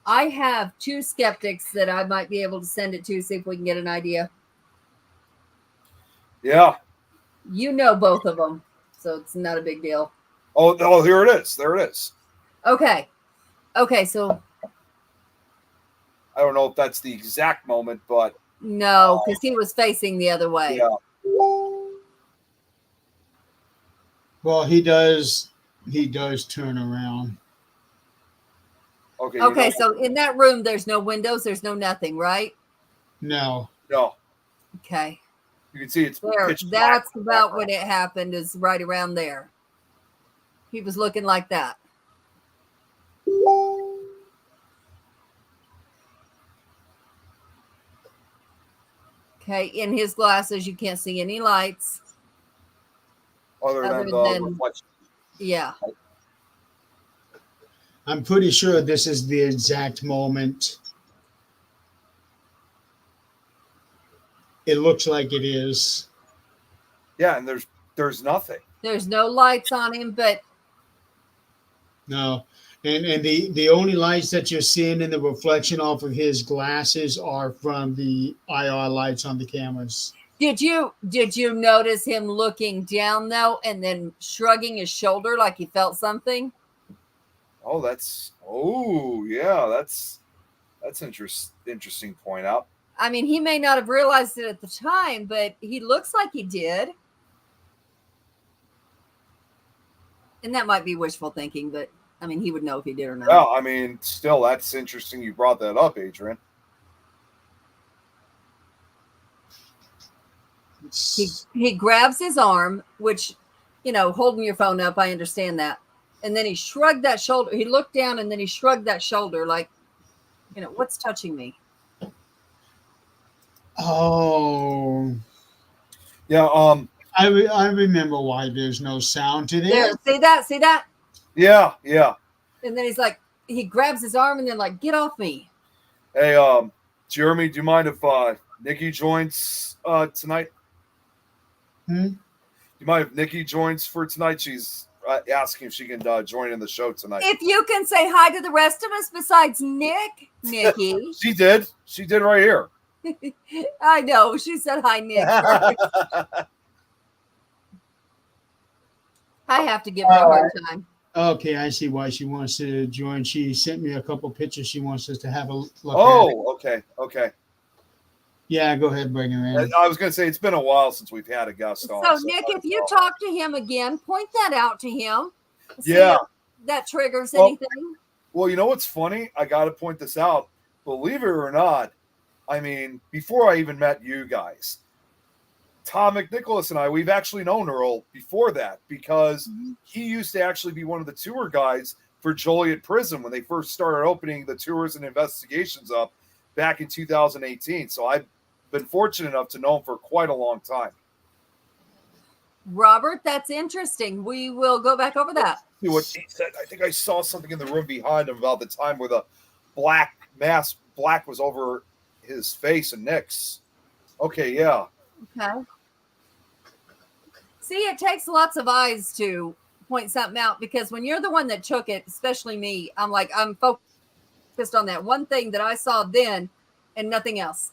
have two skeptics that I might be able to send it to, see if we can get an idea. Yeah. You know both of them, so it's not a big deal. Oh, here it is. There it is. Okay, so I don't know if that's the exact moment, but no, because he was facing the other way. yeah. Well, he does turn around. Okay. you Okay, know- so in that room, there's no windows, there's no nothing, right? No. no, Okay. you can see it's There, pitch black that's in the about background. when it happened, is right around there. He was looking like that. Okay, in his glasses, you can't see any lights. other other than the than- reflection. Yeah. I'm pretty sure this is the exact moment. It looks like it is. Yeah, and there's nothing. There's no lights on him, but No. And the only lights that you're seeing in the reflection off of his glasses are from the IR lights on the cameras. did you notice him looking down though and then shrugging his shoulder like he felt something? Oh, that's interesting point out. I mean, he may not have realized it at the time, but he looks like he did. And that might be wishful thinking, but I mean, he would know if he did or not. Yeah, I mean, still, that's interesting. You brought that up, Adrian. He grabs his arm, which, holding your phone up, I understand that. And then he shrugged that shoulder. He looked down and then he shrugged that shoulder like, what's touching me? Oh, Yeah. I remember why there's no sound to There, this. see that? Yeah. Yeah. And then he's like, he grabs his arm and then like, get off me. Hey, Jeremy, do you mind if Nikki joins tonight? Hmm? Do you mind if Nikki joins for tonight? She's asking if she can join in the show tonight. If you can say hi to the rest of us besides Nikki. She did. She did right here. I know. She said hi, Nick. I have to give her a hard time. Okay, I see why she wants to join. She sent me a couple pictures. She wants us to have a look at. Oh, okay. Yeah, go ahead, bring her in. I was going to say, it's been a while since we've had a guest on. So, Nick, if you talk to him again, point that out to him. See Yeah. if that triggers Well- anything. Well, you know what's funny? I got to point this out. Believe it or not, I mean, before I even met you guys, Tom McNicholas and I, we've actually known Earl before that because he used to actually be one of the tour guides for Joliet Prison when they first started opening the tours and investigations up back in 2018. So I've been fortunate enough to know him for quite a long time. Robert, that's interesting. We will go back over that. See what he said. I think I saw something in the room behind him about the time where the black was over his face and Nick's. Okay, yeah. Okay. See, it takes lots of eyes to point something out because when you're the one that took it, especially me, I'm focused on that one thing that I saw then and nothing else.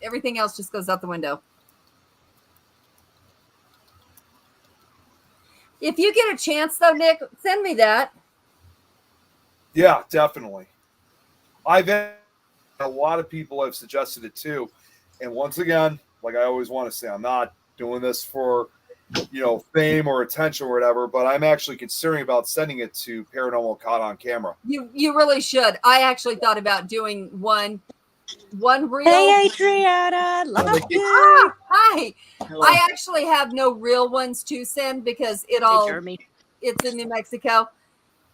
Everything else just goes out the window. If you get a chance though, Nick, send me that. Yeah, definitely. I've had a lot of people have suggested it too. And once again, like I always want to say, I'm not doing this for, fame or attention or whatever, but I'm actually considering about sending it to Paranormal Caught on Camera. You really should. I actually thought about doing one reel. Hey, Adriana, love you. Ah, hi. Hello. I actually have no real ones to send because Hey, Jeremy. it's in New Mexico.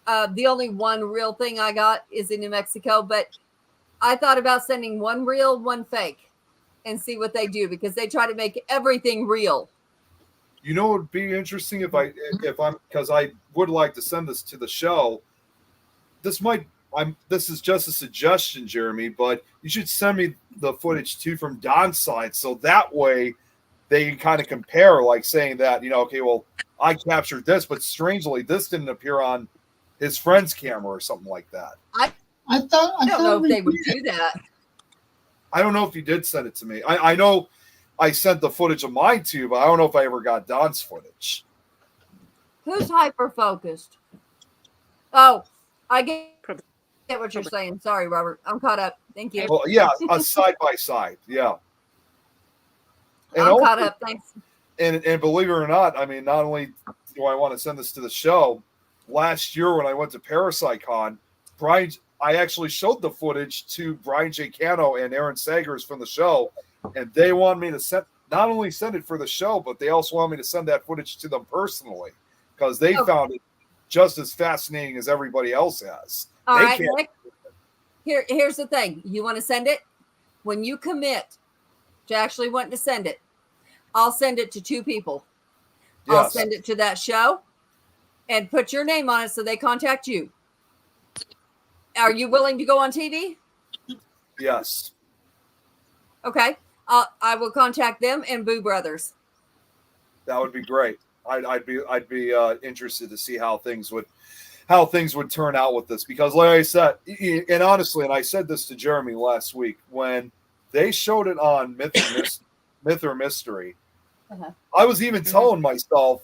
The only one real thing I got is in New Mexico, but I thought about sending one real, one fake and see what they do because they try to make everything real. You know, it would be interesting because I would like to send this to the show. This is just a suggestion, Jeremy, but you should send me the footage too from Don's side. So that way they can kind of compare, like saying that, okay, well, I captured this, but strangely, this didn't appear on his friend's camera or something like that. I I don't know if we they would did. do that. I don't know if you did send it to me. I know I sent the footage of mine to you, but I don't know if I ever got Don's footage. Who's hyper focused? Oh, I get what you're saying. Sorry, Robert. I'm caught up. Thank you. Well, yeah, a side by side. Yeah. And I'm also- caught up. Thanks. And believe it or not, I mean, not only do I want to send this to the show, last year when I went to ParasiteCon, Brian I actually showed the footage to Brian J. Cano and Aaron Sagers from the show, and they want me to not only send it for the show, but they also want me to send that footage to them personally because they found it just as fascinating as everybody else has. All right, Nick. Here's the thing. You want to send it? When you commit to actually wanting to send it, I'll send it to 2 people. I'll Yes. send it to that show and put your name on it so they contact you. Are you willing to go on TV? Yes. Okay. I will contact them and Boo Brothers. That would be great. I'd be interested to see how things would turn out with this because, like I said, and honestly, and I said this to Jeremy last week when they showed it on Myth or Mystery. Uh-huh. I was even telling myself,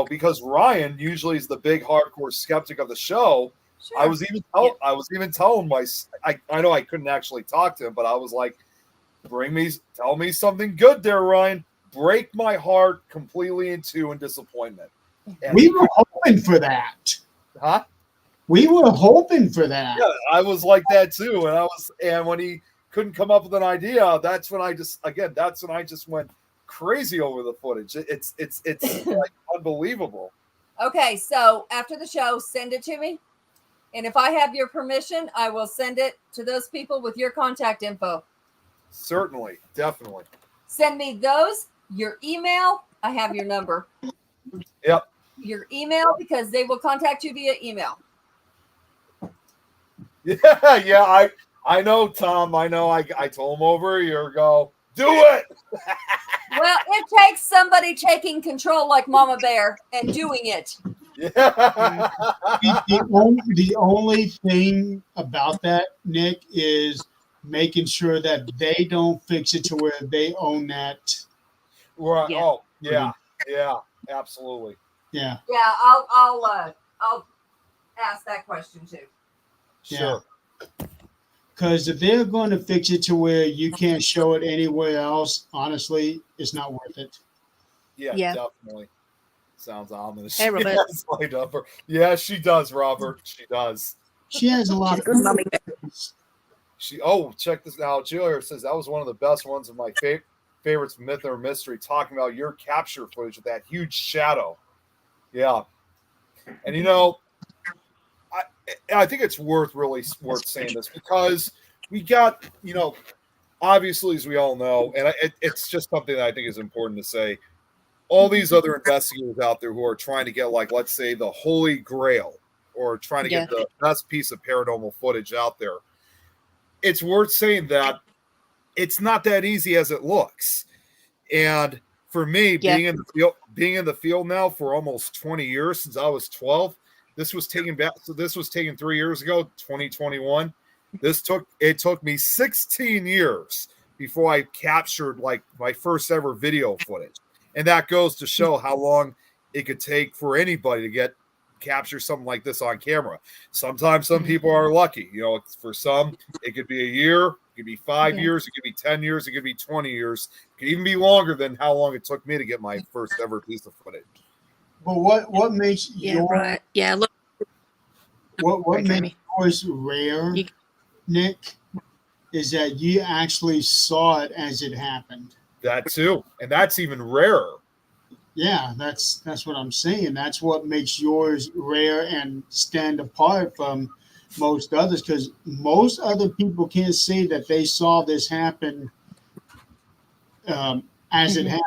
because Ryan usually is the big hardcore skeptic of the show. Sure. I was even telling I know I couldn't actually talk to him, but I was like, tell me something good there, Ryan. Break my heart completely in 2 in disappointment. And We were hoping for that. huh? We were hoping for that. Yeah, I was like that too. And when he couldn't come up with an idea, that's when I just went crazy over the footage. It's like unbelievable. Okay, so after the show, send it to me. And if I have your permission, I will send it to those people with your contact info. Certainly, definitely. Send me those, your email. I have your number. Yep. Your email, because they will contact you via email. Yeah, I know, Tom. I know. I told him over a year ago. Do it. Well, it takes somebody taking control like Mama Bear and doing it. Yeah. The only thing about that, Nick, is making sure that they don't fix it to where they own that. Right. Yeah. Oh, yeah. Yeah. Absolutely. Yeah. Yeah, I'll ask that question too. Sure. Because if they're going to fix it to where you can't show it anywhere else, honestly, it's not worth it. Yeah. Yeah. Definitely. Sounds ominous. Hey, Robert. Yes, my number. Yeah, she does, Robert. She does. She has a lot She's a good mommy. Check this out. Julia says that was one of the best ones of my favorites, Myth or Mystery, talking about your capture footage with that huge shadow. Yeah. And I think it's worth saying this because we got, obviously, as we all know, and it's just something that I think is important to say. All these other investigators out there who are trying to get, like, let's say, the Holy Grail or trying to get the best piece of paranormal footage out there. It's worth saying that it's not that easy as it looks. And for me, being in the field now for almost 20 years since I was 12, this was taken 3 years ago, 2021. It took me 16 years before I captured like my first ever video footage. And that goes to show how long it could take for anybody to capture something like this on camera. Sometimes some people are lucky. For some, it could be a year, it could be 5 years, it could be 10 years, it could be 20 years. It could even be longer than how long it took me to get my first ever piece of footage. But what makes Right. Yeah. Look. what Sorry, makes yours rare, Nick, is that you actually saw it as it happened. That too, and that's even rarer. Yeah, that's what I'm saying. That's what makes yours rare and stand apart from most others, because most other people can't say that they saw this happen as it happened.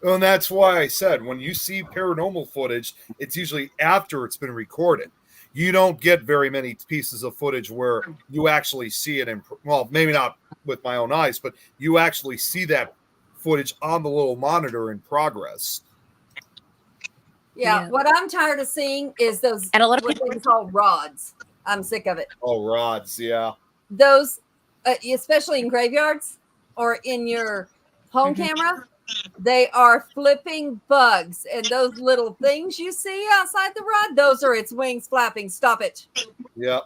Well, and that's why I said when you see paranormal footage, it's usually after it's been recorded. You don't get very many pieces of footage where you actually see it maybe not with my own eyes, but you actually see that footage on the little monitor in progress. Yeah, what I'm tired of seeing is those And a lot of what people they call rods. I'm sick of it. Oh, rods, yeah. Those, especially in graveyards or in your home camera, they are flipping bugs, and those little things you see outside the rod, those are its wings flapping. Stop it. Yeah.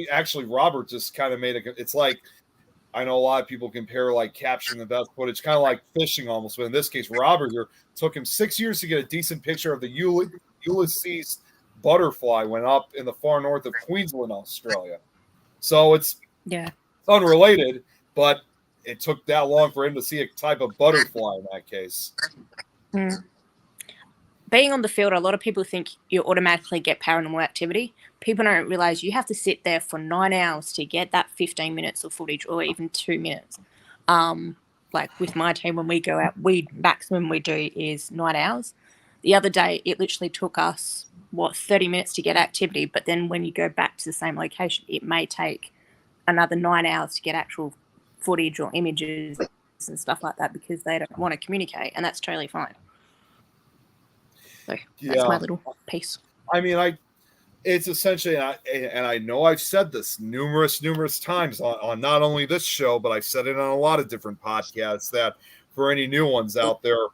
Actually, Robert just kind of it's like, I know a lot of people compare like capturing the best footage, kind of like fishing almost, but in this case, Robert here took him 6 years to get a decent picture of the Ulysses butterfly went up in the far north of Queensland, Australia. So it's Yeah. unrelated, but it took that long for him to see a type of butterfly in that case. Being on the field, a lot of people think you automatically get paranormal activity. People don't realize you have to sit there for 9 hours to get that 15 minutes of footage, or even 2 minutes. Like with my team, when we go out, maximum we do is 9 hours. The other day, it literally took us 30 minutes to get activity, but then when you go back to the same location, it may take another 9 hours to get actual footage or images and stuff like that, because they don't want to communicate, and that's totally fine. So that's my little piece. I mean, it's essentially, and I know I've said this numerous times on not only this show, but I've said it on a lot of different podcasts, that for any new ones out there,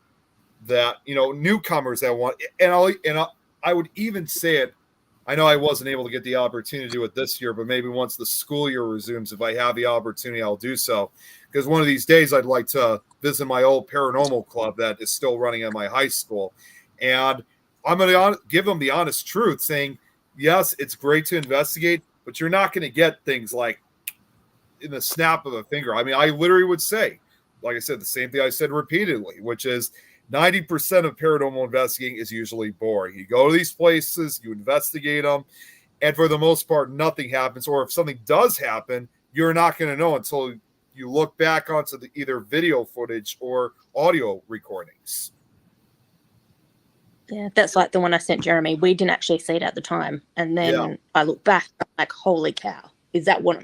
that, you know, newcomers that want, I would even say it. I know I wasn't able to get the opportunity to do it this year, but maybe once the school year resumes, if I have the opportunity, I'll do so. Because one of these days, I'd like to visit my old paranormal club that is still running at my high school. And I'm going to give them the honest truth, saying, yes, it's great to investigate, but you're not going to get things like in the snap of a finger. I mean, I literally would say, like I said, the same thing I said repeatedly, which is 90% of paranormal investigating is usually boring. You go to these places, you investigate them, and for the most part, nothing happens. Or if something does happen, you're not going to know until you look back onto the either video footage or audio recordings. Yeah, that's like the one I sent Jeremy. We didn't actually see it at the time, and then I look back, I'm like, holy cow, is that what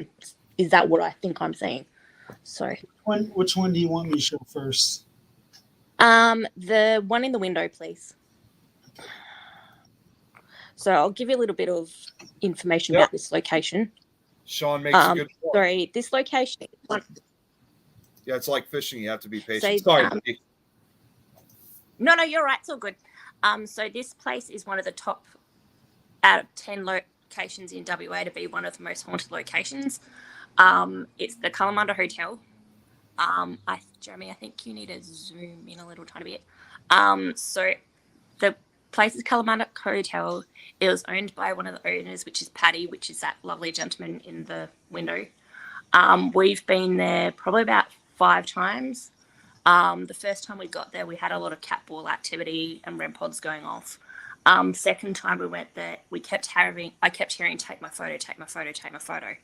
I think I'm seeing? So, Which one do you want me to show first? the one in the window, please. So I'll give you a little bit of information about this location. Sean makes a good point. Sorry, this location. Yeah, it's like fishing. You have to be patient. So, Sorry. No, you're right. It's all good. So this place is one of the top out of 10 locations in WA to be one of the most haunted locations. It's the Kalamunda Hotel. Jeremy, I think you need to zoom in a little tiny bit. So the place is Kalamunda Hotel. It was owned by one of the owners, which is Paddy, which is that lovely gentleman in the window. We've been there probably about 5 times. The first time we got there, we had a lot of cat ball activity and REM pods going off. Second time we went there, I kept hearing, take my photo, take my photo, take my photo.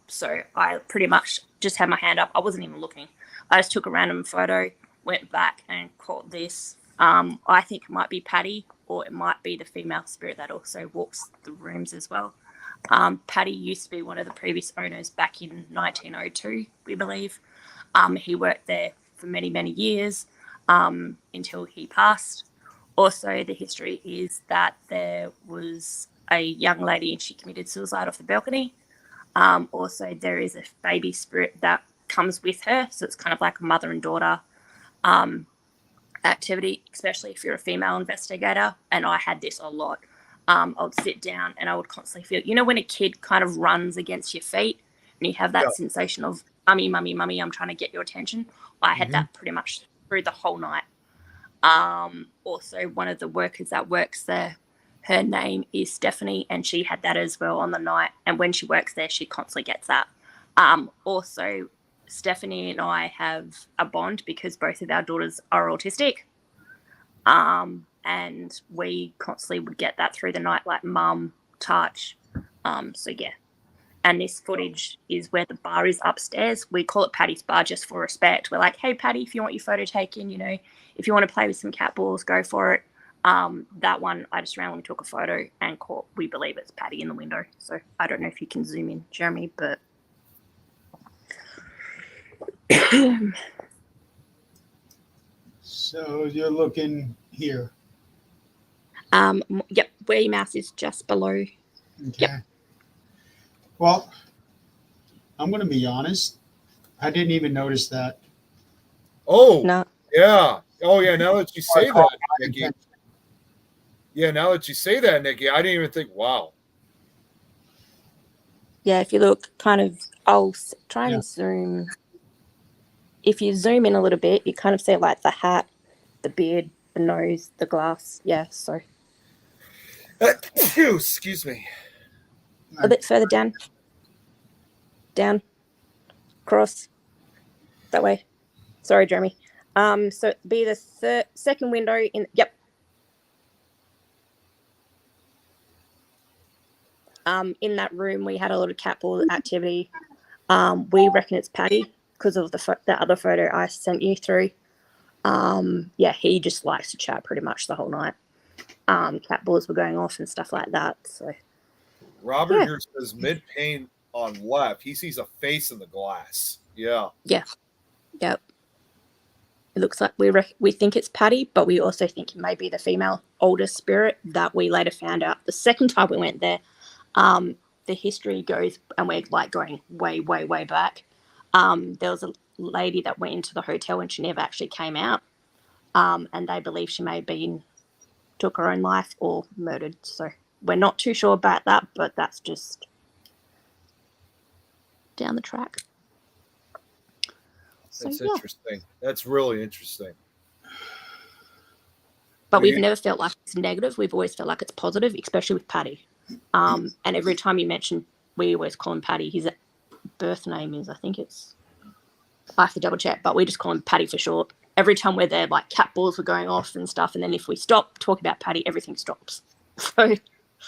So I pretty much just had my hand up. I wasn't even looking. I just took a random photo, went back and caught this. I think it might be Paddy, or it might be the female spirit that also walks the rooms as well. Paddy used to be one of the previous owners back in 1902, we believe. He worked there for many, many years until he passed. Also, the history is that there was a young lady and she committed suicide off the balcony. Also, there is a baby spirit that comes with her. So it's kind of like a mother and daughter activity, especially if you're a female investigator. And I had this a lot. I would sit down and I would constantly feel, you know, when a kid kind of runs against your feet and you have that sensation of, mummy, mummy, mummy, I'm trying to get your attention. I had that pretty much through the whole night. Also, one of the workers that works there, her name is Stephanie, and she had that as well on the night. And when she works there, she constantly gets that. Also, Stephanie and I have a bond because both of our daughters are autistic. And we constantly would get that through the night, like mum, touch. So, yeah. And this footage is where the bar is upstairs. We call it Paddy's Bar just for respect. We're like, hey, Paddy, if you want your photo taken, you know, if you want to play with some cat balls, go for it. That one, I just randomly took a photo and caught, we believe it's Paddy in the window. So I don't know if you can zoom in, Jeremy, but. So you're looking here. Yep, where your mouse is just below. Okay. Yep. Well, I'm going to be honest. I didn't even notice that. Oh, No. yeah. Oh, yeah. Now that you say that, Nikki. Yeah, now that you say that, Nikki, I didn't even think, wow. Yeah, if you look kind of, I'll try and zoom. If you zoom in a little bit, you kind of see like the hat, the beard, the nose, the glass. Yeah, so. Phew, excuse me. A bit further down. Down. Cross. That way. Sorry, Jeremy. So be the second window in. Yep. In that room, we had a lot of cat ball activity. We reckon it's Paddy because of the other photo I sent you through. Yeah, he just likes to chat pretty much the whole night. Cat balls were going off and stuff like that. So Robert Yeah. here says mid pane on left. He sees a face in the glass. Yeah. yep. It looks like we think it's Paddy, but we also think it may be the female older spirit that we later found out the second time we went there. The history goes, and we're like going way, way, way back. There was a lady that went into the hotel and she never actually came out. And they believe she may have been took her own life or murdered. So we're not too sure about that, but that's just down the track. So, That's yeah. interesting. That's really interesting. But we've Yeah. never felt like it's negative. We've always felt like it's positive, especially with Paddy. And every time you mention, we always call him Paddy. His birth name is, I think it's, I have to double check, but we just call him Paddy for short. Every time we're there, like cat balls were going off and stuff. And then if we stop talking about Paddy, everything stops. So,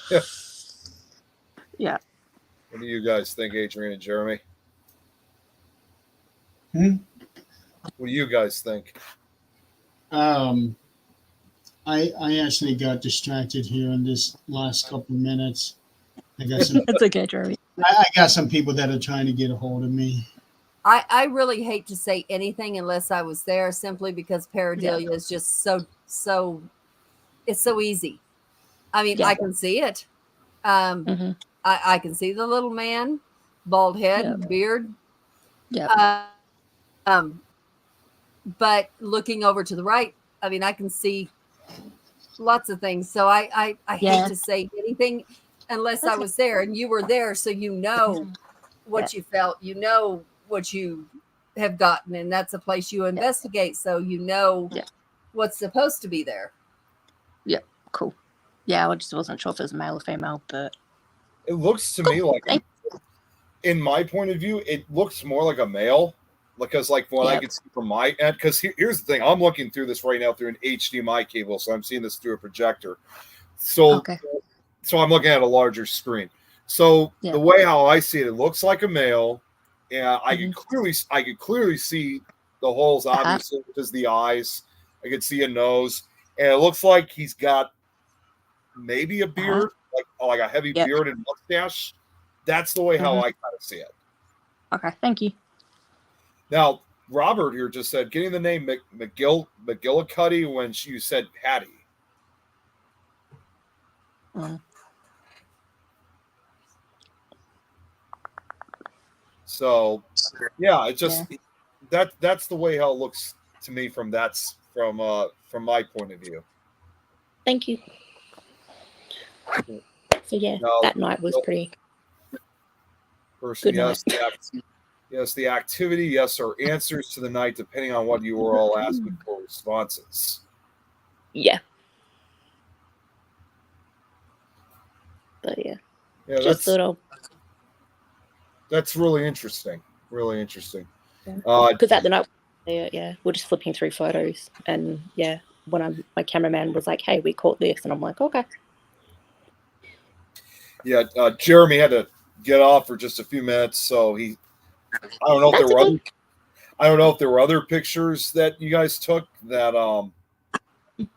Yeah. yeah. What do you guys think, Adrian and Jeremy? What do you guys think? I actually got distracted here in this last couple of minutes. I got some That's okay, Jeremy. I got some people that are trying to get a hold of me. I really hate to say anything unless I was there, simply because pareidolia is just so it's so easy. I mean, Yeah. I can see it. Mhm. I can see the little man, bald head, Yeah. beard. Yeah. But looking over to the right, I mean, I can see lots of things. So I Yeah. hate to say anything unless I Okay. was there, and you were there, so you know what you felt, you know what you have gotten, and that's a place you investigate, so you know Yeah. what's supposed to be there. Cool. Yeah, I just wasn't sure if it was male or female, but It looks to me like, Thank- in my point of view, it looks more like a male. Because, like, what I Yep. can see from my end, because here's the thing, I'm looking through this right now through an HDMI cable, so I'm seeing this through a projector. So, okay. so I'm looking at a larger screen. So Yeah. the way how I see it, it looks like a male, and I Mm-hmm. can clearly see the holes, Uh-huh. obviously, which is the eyes. I can see a nose, and it looks like he's got maybe a beard, like a heavy Yep. beard and mustache. That's the way how Mhm. I kind of see it. Okay, thank you. Now, Robert here just said getting the name McGillicuddy when you said Patty. Mm. So, yeah, it just that's the way how it looks to me from my point of view. Thank you. So yeah, No, that night was no. pretty Person, Good yes, yes, the activity, yes, or answers to the night, depending on what you were all asking for responses. yeah. But yeah, Yeah, just thought that's really interesting. Really interesting. because at the night, yeah, we're just flipping through photos, and yeah, when my cameraman was like, "Hey, we caught this," and I'm like, "Okay." Yeah, Jeremy had to get off for just a few minutes, so I don't know if That's there were okay. I don't know if there were other pictures that you guys took that had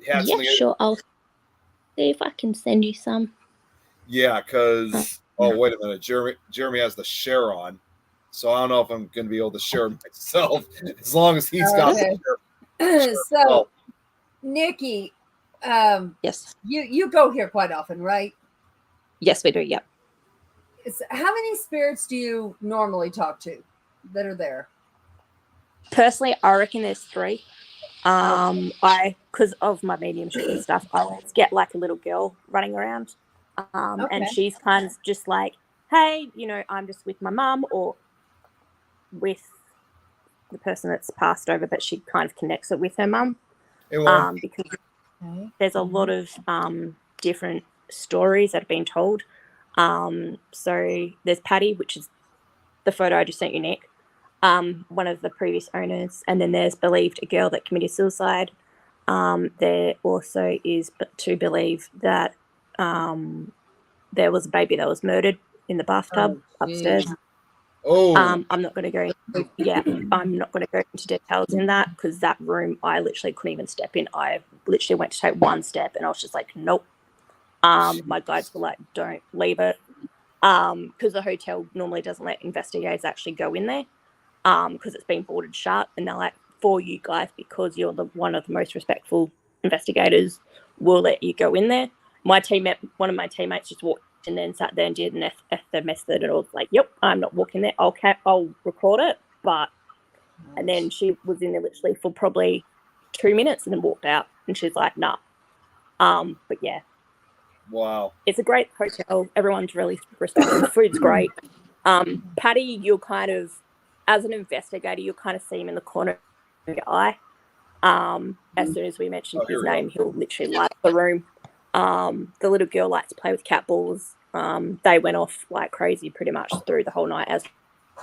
Yeah, something. sure. I'll see if I can send you some. Yeah, because wait a minute, Jeremy has the share on, so I don't know if I'm going to be able to share myself as long as he's got. Okay. The share. So, Nikki, Yes, you go here quite often, right? yes, we do. Yep. How many spirits do you normally talk to that are there? Personally, I reckon there's 3. Because of my mediumship and stuff, I always get like a little girl running around, and Okay. she's kind of just like, "Hey, I'm just with my mum or with the person that's passed over," but she kind of connects it with her mum, Hey, Lauren. because there's a lot of different stories that have been told. So there's Patty, which is the photo I just sent you, Nick, one of the previous owners, and then there's believed a girl that committed suicide. There also is to believe that there was a baby that was murdered in the bathtub upstairs. Oh, I'm not going to go into, I'm not going to go into details in that, because that room I literally couldn't even step in. I literally went to take one step and I was just like, nope. My guides were like, don't leave it, because the hotel normally doesn't let investigators actually go in there, because it's been boarded shut, and they're like, for you guys, because you're one of the most respectful investigators, we'll let you go in there. One of my teammates just walked and then sat there and did an the method, and I was like, yep, I'm not walking there. I'll record it. But and then she was in there literally for probably 2 minutes and then walked out, and she's like, nah. But yeah, Wow. it's a great hotel. Everyone's really respectful. The food's great. Patty, you'll kind of, as an investigator, you'll kind of see him in the corner of your eye. As soon as we mention his name, he'll literally light up the room. The little girl likes to play with cat balls. They went off like crazy pretty much through the whole night as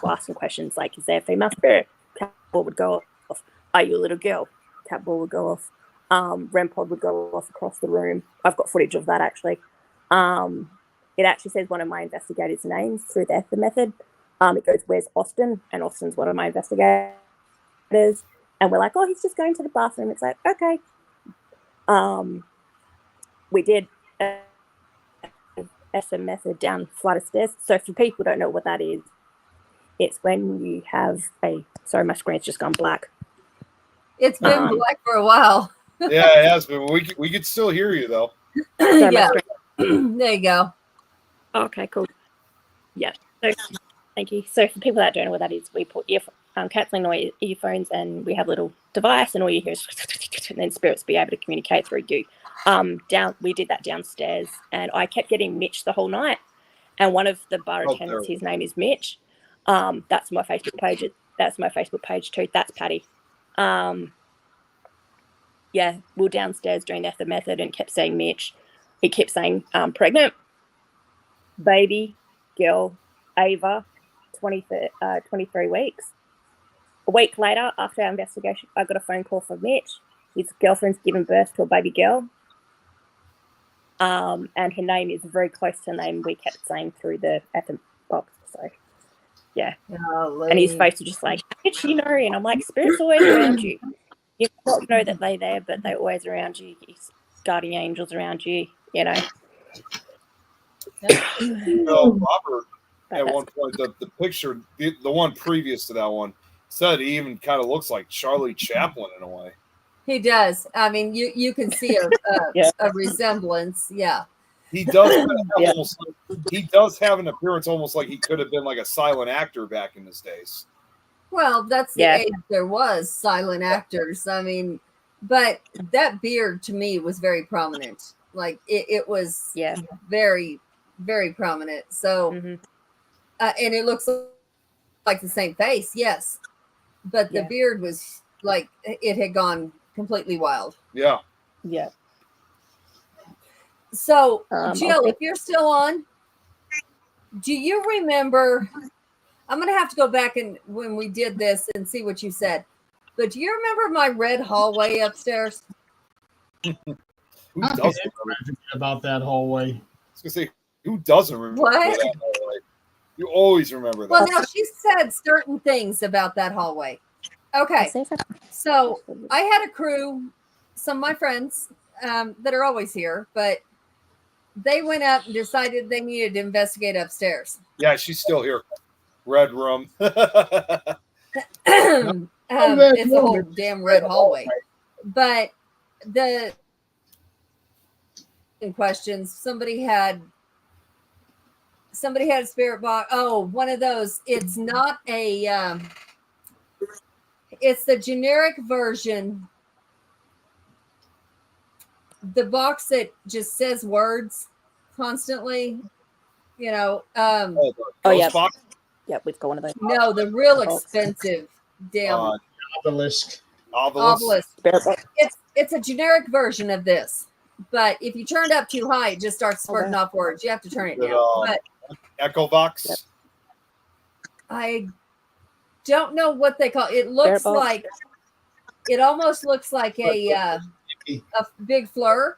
we asked some questions like, is there a female spirit? Cat ball would go off. Are you a little girl? Cat ball would go off. REM pod would go off across the room. I've got footage of that actually. It actually says one of my investigators' names through the ETHA method. It goes, where's Austin? And Austin's one of my investigators. And we're like, oh, he's just going to the bathroom. It's like, okay. We did SM method down flight of stairs. So for people who don't know what that is, it's when you have sorry, my screen's just gone black. It's been black for a while. Yeah, it has been. We could still hear you though. Sorry, Yeah. my screen. There you go. Okay, cool. Yeah. So thank you. So for people that don't know what that is, we put cancelling noise earphones, and we have a little device, and all you hear is, and then spirits be able to communicate through you. We did that downstairs, and I kept getting Mitch the whole night. And one of the bar attendants, his name is Mitch. That's my Facebook page. That's my Facebook page too. That's Patty. Yeah, we were downstairs doing the method and kept saying Mitch. He kept saying pregnant, baby, girl, Ava, 23 weeks. A week later, after our investigation, I got a phone call from Mitch. His girlfriend's given birth to a baby girl. And her name is very close to the name we kept saying through the FM box. So, yeah. And his face was just like, how did she know? And I'm like, spirits always around you. You don't know that they're there, but they're always around you. His guardian angels around you, you know. Robert, at one point, the picture, the one previous to that one, said he even kind of looks like Charlie Chaplin in a way. He does. I mean, you can see a resemblance. Yeah. He does have he does have an appearance almost like he could have been like a silent actor back in his days. Well, that's the age there was silent actors. I mean, but that beard to me was very prominent. Like it was very, very prominent. So, and it looks like the same face. Yes. But the beard was like, it had gone completely wild. Yeah. Yeah. So, Jill, if you're still on, do you remember? I'm going to have to go back and when we did this and see what you said. But do you remember my red hallway upstairs? Who doesn't remember about that hallway? I was going to say, who doesn't remember What? that hallway? You always remember that. Well, now she said certain things about that hallway. Okay. So I had a crew, some of my friends that are always here, but they went up and decided they needed to investigate upstairs. Yeah, she's still here. Red room. It's a whole damn red hallway. But the questions, somebody had a spirit box. Oh, one of those. It's not a it's the generic version. The box that just says words constantly, you know. Box? Yeah, we've got one of those. No, the real expensive damn Obelisk. obelisk. It's a generic version of this, but if you turn it up too high, it just starts spurting off words. You have to turn it down. But Echovox. I don't know what they call it. It looks Bearable. like it almost looks like a big fleur,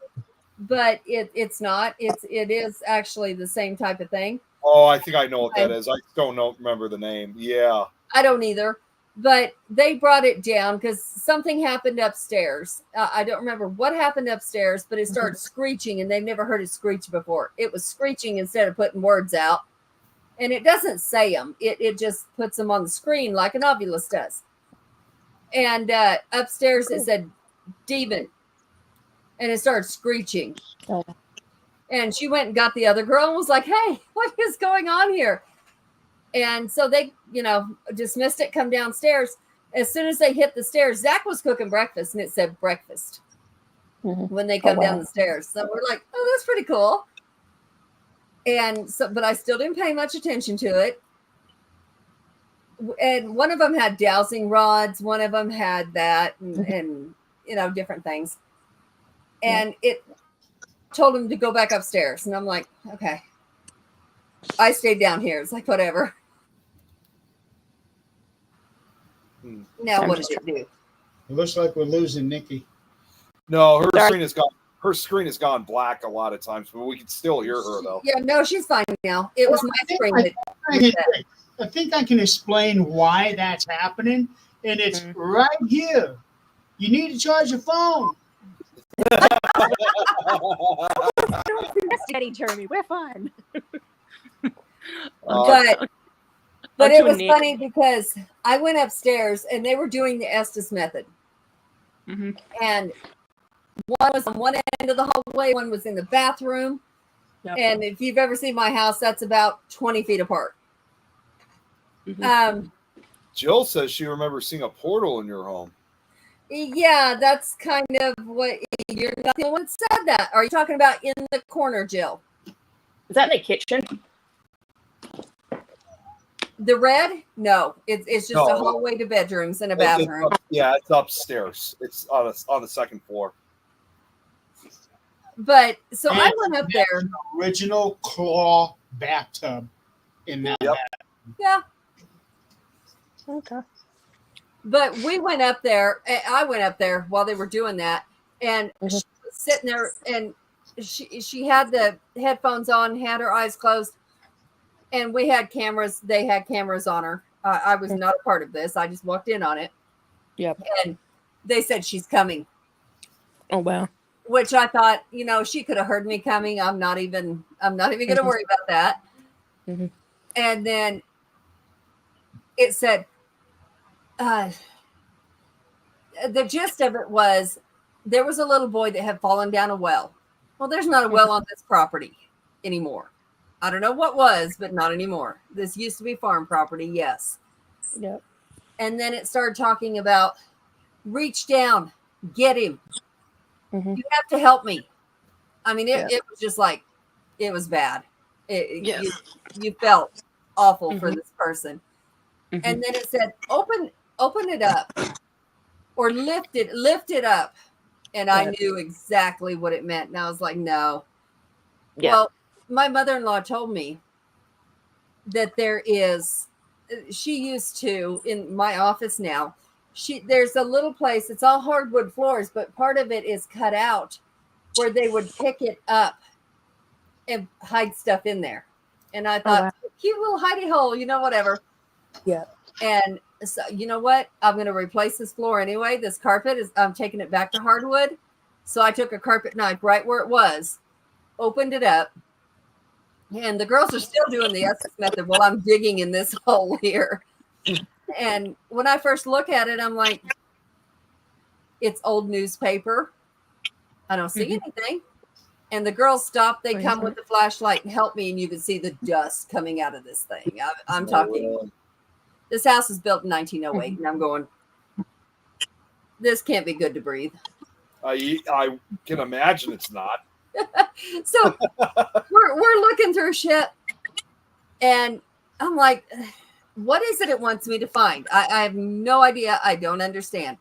but it's not. It is actually the same type of thing. Oh, I think I know what that is. I don't remember the name. Yeah. I don't either. But they brought it down because something happened upstairs. I don't remember what happened upstairs, but it started screeching, and they've never heard it screech before. It was screeching instead of putting words out. And it doesn't say them. It just puts them on the screen like an Ovilus does. And upstairs it said demon. And it started screeching. Oh. And she went and got the other girl and was like, hey, what is going on here? And so they, dismissed it, come downstairs. As soon as they hit the stairs, Zach was cooking breakfast and it said breakfast when they come down the stairs. So we're like, oh, that's pretty cool. And so, but I still didn't pay much attention to it. And one of them had dowsing rods. One of them had that and different things. And it told him to go back upstairs. And I'm like, okay. I stayed down here. It's like, whatever. Now, what did it do? It looks like we're losing Nikki. No, her screen is gone. Her screen has gone black a lot of times, but we can still hear her though. Yeah, no, she's fine now. It was my screen. I think I can explain why that's happening, and it's right here. You need to charge your phone. Steady, Jeremy. We're fine. But it was funny because I went upstairs and they were doing the Estes method. And one was on one end of the hallway, one was in the bathroom. Yep. And if you've ever seen my house, that's about 20 feet apart. Jill says she remembers seeing a portal in your home. Yeah, that's kind of what you're not the only one that said that. Are you talking about in the corner, Jill? Is that in the kitchen? The red? No, it's just a hallway to bedrooms and a bathroom. It's upstairs. It's on the second floor. But so I went up there. Original claw bathtub in that. Yep. Yeah. Okay. But we went up there. I went up there while they were doing that, and she was sitting there, and she had the headphones on, had her eyes closed, and we had cameras. They had cameras on her. I was not a part of this. I just walked in on it. Yep. And they said she's coming. Oh wow. Which I thought, she could have heard me coming. I'm not even going to worry about that. And then it said, the gist of it was there was a little boy that had fallen down a well. Well, there's not a well on this property anymore. I don't know what was, but not anymore. This used to be farm property. Yes. Yep. And then it started talking about reach down, get him. You have to help me. I mean, it was just like, it was bad. You felt awful for this person. And then it said, open it up or lift it up. And I knew exactly what it meant. And I was like, no. Yeah. Well, my mother-in-law told me that she used to, in my office now, there's a little place, it's all hardwood floors, but part of it is cut out where they would pick it up and hide stuff in there. And I thought, cute little hidey hole, whatever. Yeah. And so, you know what? I'm going to replace this floor anyway. This carpet I'm taking it back to hardwood. So I took a carpet knife right where it was, opened it up, and the girls are still doing the Estes method while I'm digging in this hole here. And when I first look at it, I'm like, it's old newspaper. I don't see anything. And the girls stop. They come with the flashlight and help me. And you can see the dust coming out of this thing. I'm talking. This house was built in 1908. And I'm going, this can't be good to breathe. I can imagine it's not. So we're looking through shit. And I'm like, what is it wants me to find? I have no idea. I don't understand.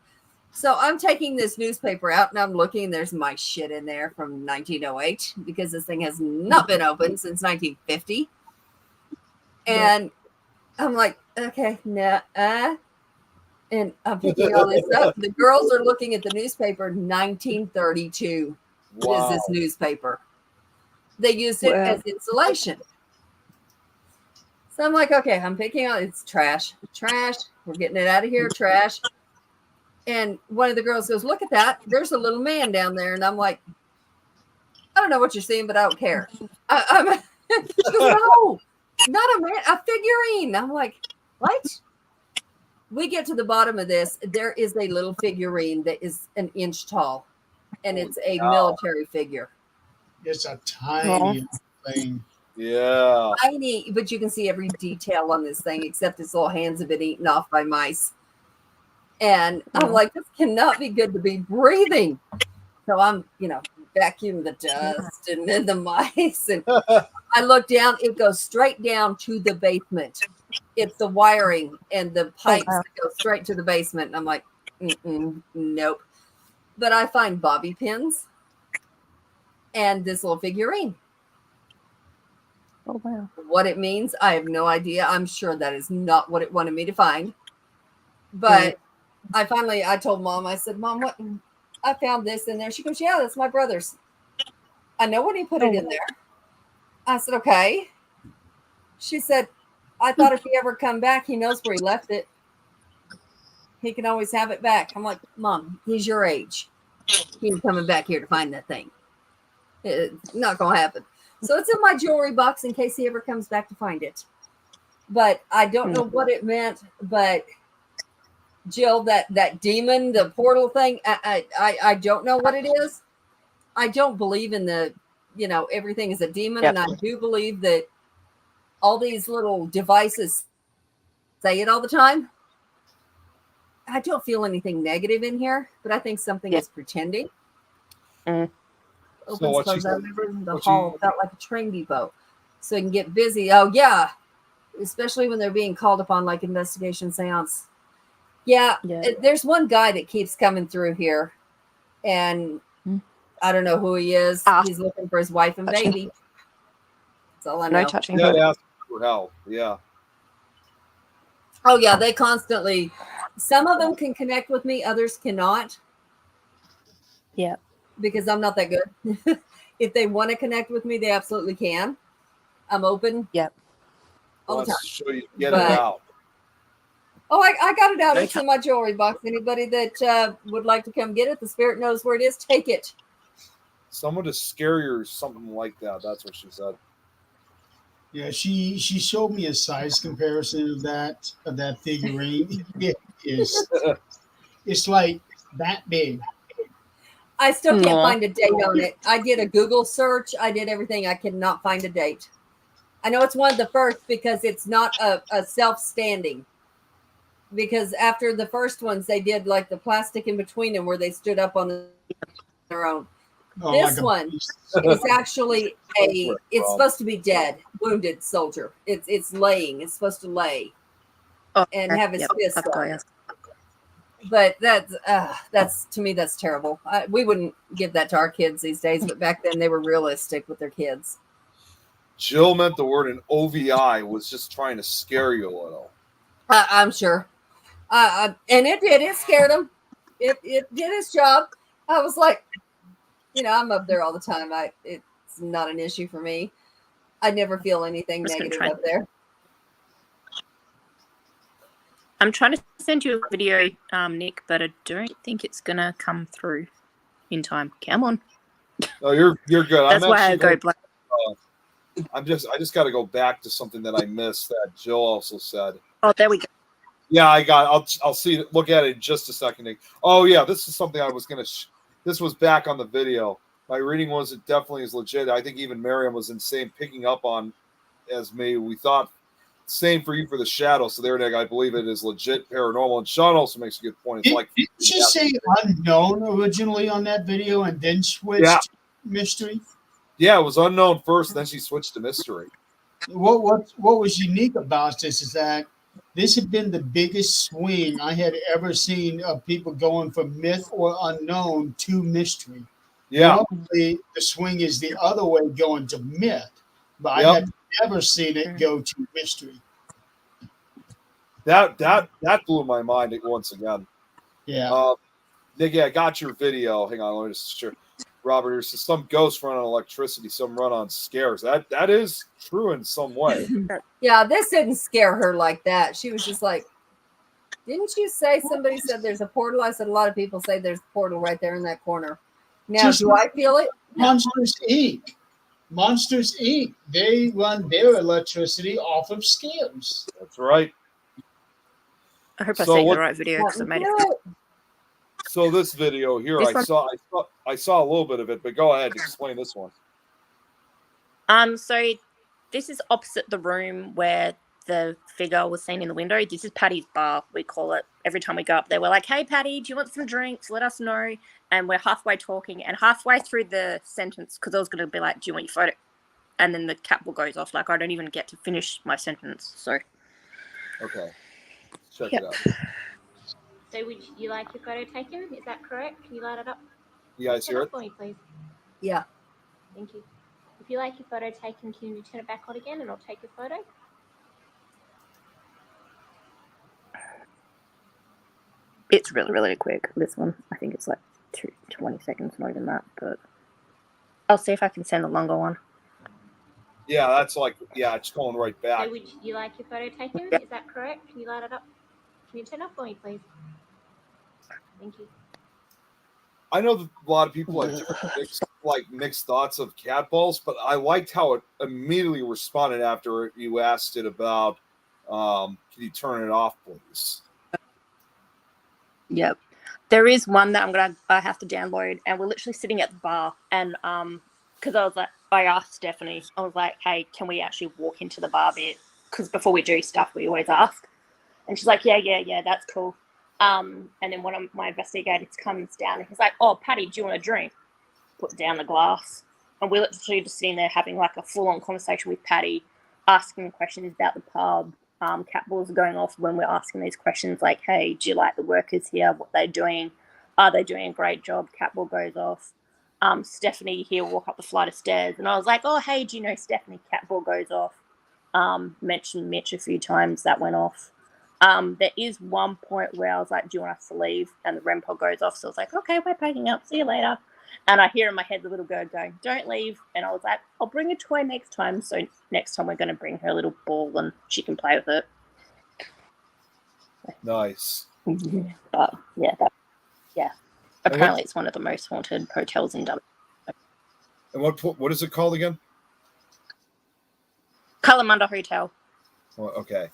So I'm taking this newspaper out and I'm looking, there's my shit in there from 1908 because this thing has not been opened since 1950. And I'm like, okay, nah. And I'm picking all this up. The girls are looking at the newspaper. 1932 is Wow. this newspaper. They used it Wow. as insulation. So I'm like, okay, I'm picking out. It's trash. Trash. We're getting it out of here. Trash. And one of the girls goes, look at that. There's a little man down there. And I'm like, I don't know what you're seeing, but I don't care. I'm she goes, no, not a man, a figurine. I'm like, what? We get to the bottom of this. There is a little figurine that is an inch tall, and it's a military figure. It's a tiny thing. Yeah. Tiny, but you can see every detail on this thing, except its little hands have been eaten off by mice. And I'm like, this cannot be good to be breathing. So I'm, vacuum the dust and then the mice. And I look down, it goes straight down to the basement. It's the wiring and the pipes that go straight to the basement. And I'm like, nope. But I find bobby pins and this little figurine. Oh, wow. What it means, I have no idea. I'm sure that is not what it wanted me to find. But I told Mom, I said, Mom, what? I found this in there. She goes, yeah, that's my brother's. I know when he put it in there. I said, okay. She said, I thought if he ever come back, he knows where he left it. He can always have it back. I'm like, Mom, he's your age. He ain't coming back here to find that thing. It's not going to happen. So it's in my jewelry box in case he ever comes back to find it. But I don't know what it meant. But Jill, that demon, the portal thing, I don't know what it is. I don't believe in everything is a demon. Yep. And I do believe that all these little devices say it all the time. I don't feel anything negative in here, but I think something is pretending. So what she Close. I said- remember the what hall you- felt like a train depot. So it can get busy. Oh, yeah. Especially when they're being called upon like investigation seance. Yeah. There's one guy that keeps coming through here. And I don't know who he is. He's looking for his wife and Touching. baby. That's all I know. No touching. Yeah, her. ask for help. Yeah. Oh, yeah. They constantly, some of them can connect with me, others cannot. Yeah. Because I'm not that good. If they want to connect with me, they absolutely can. I'm open. Yep. All the time. Let's show you get But- it out. Oh, I got it out. They It's in my jewelry box. Anybody that would like to come get it, the spirit knows where it is. Take it. Someone to scare you or something like that. That's what she said. Yeah, she showed me a size comparison of that figurine. It is, it's like that big. I still can't Aw. find a date on it. I did a Google search. I did everything. I cannot find a date. I know it's one of the first because it's not a self-standing. Because after the first ones, they did like the plastic in between them where they stood up on their own. Oh, This like a one beast. It's actually it's supposed to be dead, wounded soldier. It's laying. It's supposed to lay Oh, and have his fist I've got up. you. But that's to me, that's terrible. We wouldn't give that to our kids these days, but back then they were realistic with their kids. Jill meant the word in OVI was just trying to scare you a little. I'm sure. And it did. It scared them. It did its job. I was like, I'm up there all the time. It's not an issue for me. I never feel anything Just gonna negative try- up there. I'm trying to send you a video, Nick, but I don't think it's gonna come through in time. Come on. No, you're good. That's why I go black. I just got to go back to something that I missed that Jill also said. Oh, there we go. Yeah, I'll see it. Look at it in just a second. Nick. Oh yeah, this is something I was gonna. This was back on the video. My reading wasn't definitely as legit. I think even Miriam was in same picking up on as me. We thought same for you for the shadow. So there, Nick, I believe it is legit paranormal. And Sean also makes a good point. It's like Didn't she say unknown originally on that video and then switched Yeah. to mystery? yeah, it was unknown first, then she switched to mystery. What was unique about this is that this had been the biggest swing I had ever seen of people going from myth or unknown to mystery. Yeah. Normally, the swing is the other way, going to myth, but I Yep. had never seen it go to mystery. That blew my mind once again. Yeah. Nikki, I got your video. Hang on, let me just sure. Robert, there's some ghosts run on electricity, some run on scares. That is true in some way. Yeah, this didn't scare her like that. She was just like, didn't you say somebody said there's a portal? I said a lot of people say there's a portal right there in that corner. Now, Just do I feel it? Monsters Inc. Monsters Inc. They run their electricity off of scares. That's right. I hope I So sent you what- the right video because I made it. So this video here, This I saw a little bit of it, but go ahead, explain this one. So this is opposite the room where the figure was seen in the window. This is Patty's bar, we call it. Every time we go up there, we're like, hey, Patty, do you want some drinks? Let us know. And we're halfway talking, and halfway through the sentence, because I was going to be like, do you want your photo? And then the cat ball goes off. Like, I don't even get to finish my sentence. So, Okay. Check Yep. it out. So would you like your photo taken? Is that correct? Can you light it up? You guys Turn hear it it? for me, please. Yeah. Thank you. If you like your photo taken, can you turn it back on again and I'll take your photo? It's really, really quick. This one, I think it's like 20 seconds, not even that. But I'll see if I can send a longer one. Yeah, that's like, yeah, it's going right back. So would you like your photo taken? Yep. Is that correct? Can you light it up? Can you turn it for me, please? Thank you. I know that a lot of people have mixed thoughts of cat balls, but I liked how it immediately responded after you asked it about, can you turn it off, please? yep. There is one that I have to download, and we're literally sitting at the bar, and because I asked Stephanie, I was like, hey, can we actually walk into the bar bit? Because before we do stuff, we always ask. And she's like, yeah, that's cool. And then one of my investigators comes down and he's like, oh, Patty, do you want a drink? Put down the glass. And we're literally just sitting there having like a full-on conversation with Patty, asking questions about the pub. Cat balls are going off when we're asking these questions like, hey, do you like the workers here? What they're doing? Are they doing a great job? Cat ball goes off. Stephanie here walk up the flight of stairs. And I was like, oh, hey, do you know Stephanie? Cat ball goes off. Mentioned Mitch a few times. That went off. There is one point where I was like, do you want us to leave? And the REM pod goes off. So I was like, okay, we're packing up. See you later. And I hear in my head the little girl going, don't leave. And I was like, I'll bring a toy next time. So next time we're going to bring her a little ball and she can play with it. Nice. But yeah. Apparently it's one of the most haunted hotels in Dublin. And what is it called again? Kalamunda Hotel. Well, okay.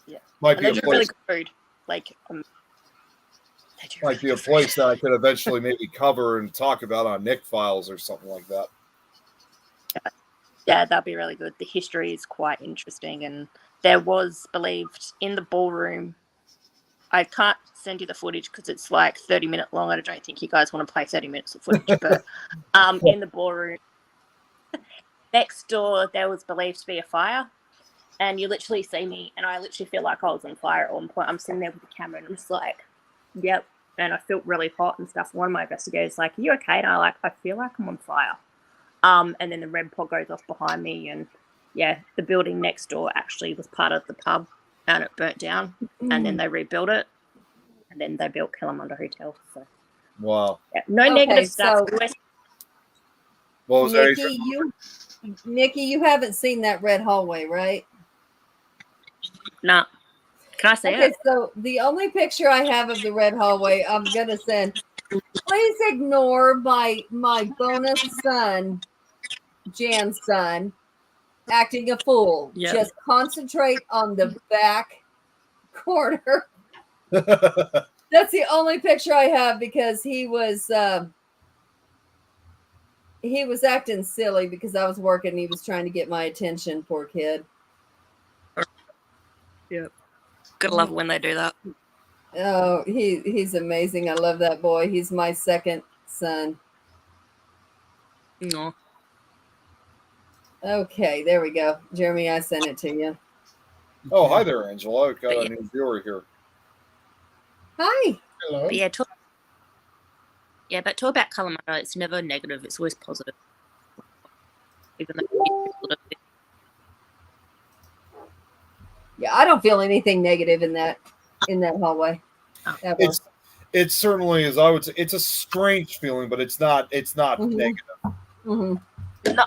Yeah. Might And be they a do really place. good food. Like, Might be a place that I could eventually maybe cover and talk about on Nick Files or something like that. Yeah, that'd be really good. The history is quite interesting, and there was believed in the ballroom. I can't send you the footage because it's like 30-minute long. I don't think you guys want to play 30 minutes of footage, but in the ballroom next door, there was believed to be a fire, and you literally see me, and I literally feel like I was on fire at one point. I'm sitting there with the camera, and I'm just like, yep, and I felt really hot and stuff. One of my investigators like, are you okay? And I feel like I'm on fire. And then the red pod goes off behind me, and yeah, the building next door actually was part of the pub, and it burnt down, and then they rebuilt it, and then they built Kalamunda Hotel. So Wow. yeah, no Okay, negative stuff. so- What was that? Nikki, you haven't seen that red hallway, right? Nah. Can I say Okay, it? so the only picture I have of the red hallway, I'm gonna send. Please ignore my bonus son, Jan's son, acting a fool. Yeah. Just concentrate on the back corner. That's the only picture I have because he was acting silly because I was working and he was trying to get my attention, poor kid. Gotta love it when they do that. Oh, he's amazing. I love that boy. He's my second son. No. Okay, there we go. Jeremy, I sent it to you. Oh, hi there, Angela. I've got a new viewer here. Hi. Hello. But but talk about Kalamata. It's never negative. It's always positive. Even though it's a little bit. Yeah, I don't feel anything negative in that hallway. Ever. It certainly is. I would say it's a strange feeling, but it's not Mhm. negative. Mm-hmm. No.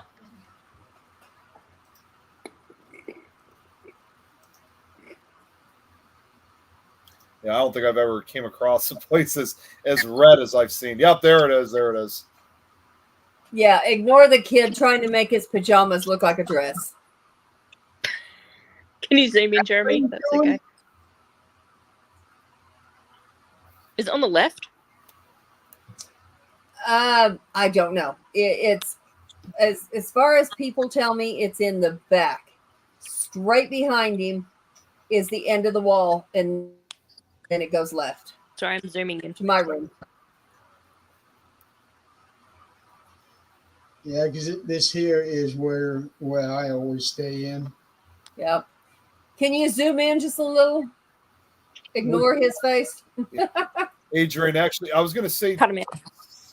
Yeah, I don't think I've ever came across a place as red as I've seen. Yep, there it is. There it is. Yeah, ignore the kid trying to make his pajamas look like a dress. Can you zoom in, Jeremy? That's okay. Is it on the left? I don't know. It's as far as people tell me, it's in the back. Straight behind him is the end of the wall, and then it goes left Sorry, I'm zooming in. to my room. Yeah, because this here is where I always stay in. Yep. Can you zoom in just a little? Ignore his face. Adrian, actually, I was going to say Cut him out.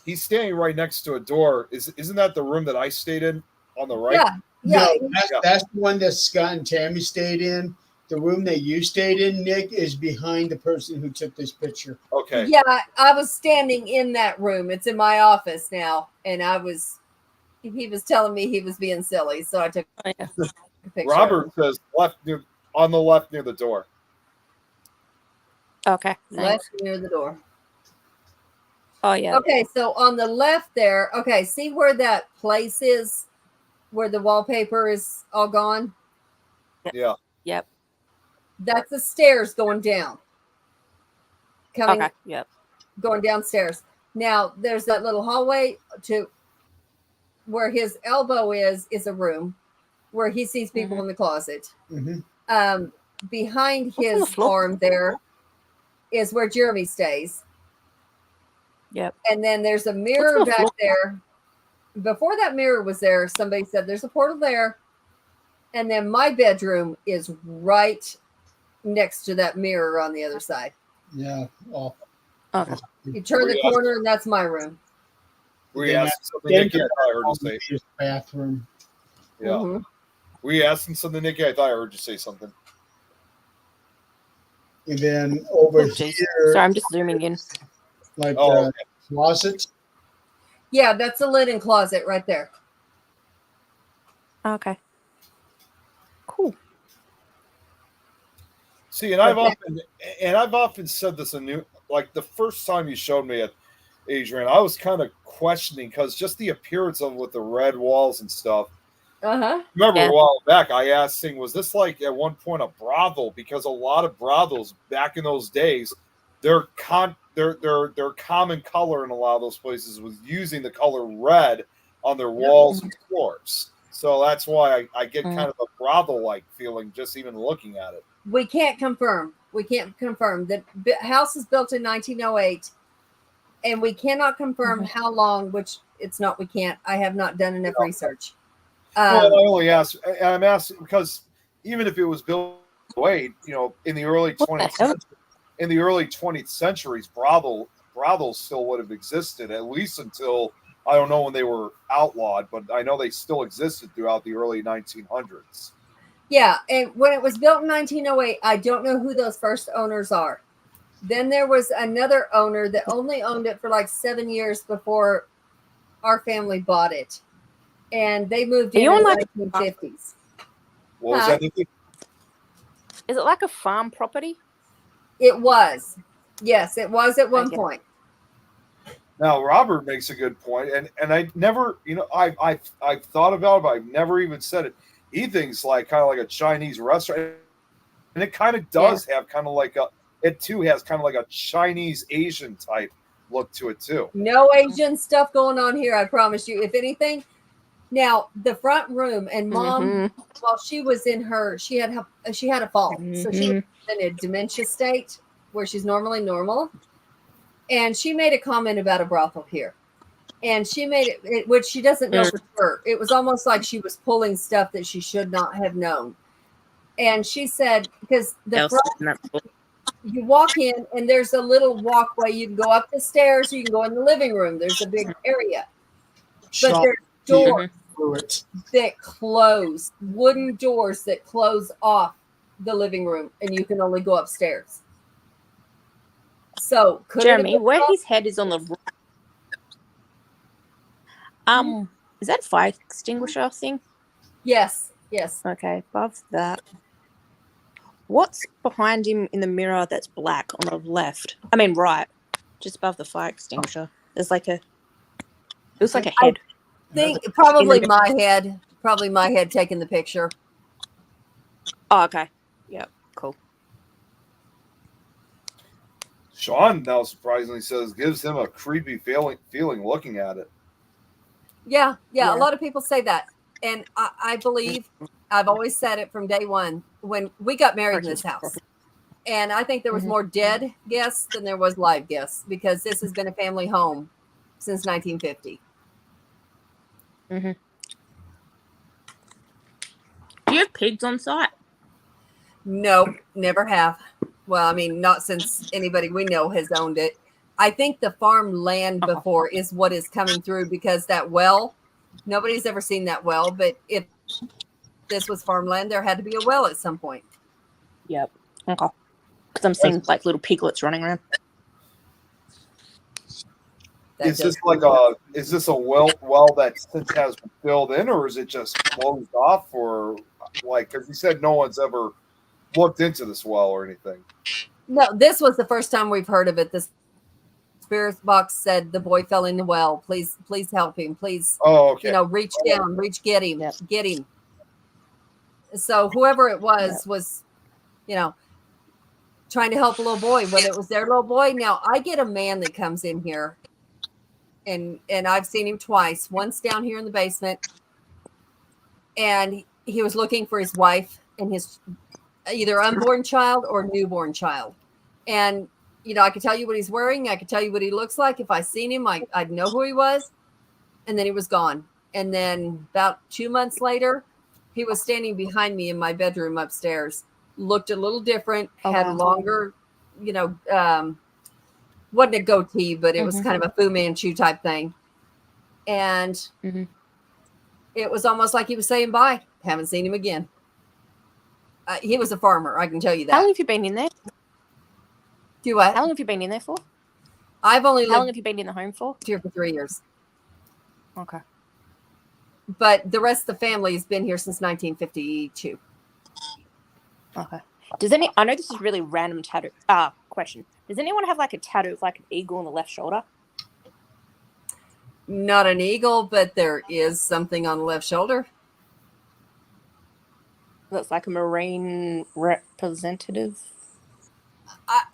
he's standing right next to a door. Isn't that the room that I stayed in on the right? Yeah. Yeah. No, that's the one that Scott and Tammy stayed in. The room that you stayed in, Nick, is behind the person who took this picture. Okay. Yeah, I was standing in that room. It's in my office now, and he was telling me he was being silly, so I took Oh, yeah. a picture. Robert says on the left near the door. Okay. Left Thanks. near the door. Oh yeah. Okay, so on the left there, okay, see where that place is where the wallpaper is all gone? Yeah. Yep. That's the stairs going down. Coming Okay. Yep. going downstairs. Now there's that little hallway to where his elbow is a room where he sees people in the closet. Mm-hmm. Behind What's on the his floor? arm there is where Jeremy stays. Yep. And then there's a mirror What's on the back floor? there. Before that mirror was there, somebody said there's a portal there. And then my bedroom is right next to that mirror on the other side. Yeah. Oh, Okay. You turn the corner and that's my room. Were you Yeah, asking something, Nikki? I thought I heard you say. his bathroom. Yeah. Mhm. Were you asking something, Nikki? I thought I heard you say something. And then over Oh, jeez. here, Sorry, I'm just zooming in. like Oh, okay. closet. Yeah, that's the linen closet right there. Okay. Cool. See, and I've often said this like the first time you showed me it, Adrian, I was kind of questioning because just the appearance of it with the red walls and stuff. Uh-huh. Remember Yeah. a while back, I asked, "Sing, was this like at one point a brothel?" Because a lot of brothels back in those days, their common color in a lot of those places was using the color red on their walls and floors. So that's why I get kind of a brothel-like feeling just even looking at it. We can't confirm. The house is built in 1908, and we cannot confirm how long. Which it's not. We can't. I have not done enough research. Well, I only ask. I'm asking because even if it was built in in the early 20th centuries, brothels still would have existed at least until I don't know when they were outlawed, but I know they still existed throughout the early 1900s. Yeah, and when it was built in 1908, I don't know who those first owners are. Then there was another owner that only owned it for like 7 years before our family bought it, and they moved in the 1950s. What was that? Nikki? Is it like a farm property? It was, yes, it was at one Okay. point. Now Robert makes a good point, and I never, I've thought about it, but I've never even said it. He thinks like kind of like a Chinese restaurant, and it kind of does have kind of like it too has kind of like a Chinese Asian type look to it too. No Asian stuff going on here, I promise you. If anything, now the front room and mom, while she was in she had a fall, so she was in a dementia state where she's normally normal, and she made a comment about a brothel here, and she made it which she doesn't know for sure. It was almost like she was pulling stuff that she should not have known, And she said, because the Else front, in that book. you walk in and there's a little walkway. You can go up the stairs, or you can go in the living room. There's a big area, but Shop there's doors through it. that close, wooden doors that close off the living room, and you can only go upstairs. So, could it have Jeremy, been where us? his head is on the is that a fire extinguisher thing? Yes, yes. Okay, above that. What's behind him in the mirror that's black on the left? I mean, right, just above the fire extinguisher. There's like a. It looks like a head. Think probably my head taking the picture. Oh, okay. Yep. Cool. Sean now surprisingly says gives him a creepy feeling looking at it. Yeah. Yeah. A lot of people say that, and I believe I've always said it from day one when we got married in this house. And I think there was more dead guests than there was live guests, because this has been a family home since 1950. Do you have pigs on site? No, never have. Well, I mean, not since anybody we know has owned it. I think the farm land before is what is coming through, because that well, nobody's ever seen that well. But if this was farmland, there had to be a well at some point. Yep. Okay. Because I'm seeing like little piglets running around. That Is does- this a well that since has been filled in, or is it just closed off, or like, because you said no one's ever looked into this well or anything? No, this was the first time we've heard of it. The spirit box said the boy fell in the well. Please help him. Please, Oh, okay. reach down, get him, Yep. get him. So whoever it was, trying to help a little boy, whether it was their little boy. Now I get a man that comes in here, and I've seen him twice. Once down here in the basement, and he was looking for his wife and his either unborn child or newborn child. And I could tell you what he's wearing. I could tell you what he looks like. If I seen him, I'd know who he was. And then he was gone. And then about 2 months later, he was standing behind me in my bedroom upstairs. Looked a little different, had longer, wasn't a goatee, but it was kind of a Fu Manchu type thing. And it was almost like he was saying bye. Haven't seen him again. He was a farmer, I can tell you that. How long have you been in there? Do what? How long have you been in there for? I've only How long lived have you been in the home for? here for 3 years. Okay. But the rest of the family has been here since 1952. Okay. I know this is really random tattoo question. Does anyone have like a tattoo of like an eagle on the left shoulder? Not an eagle, but there is something on the left shoulder. That's like a marine representative.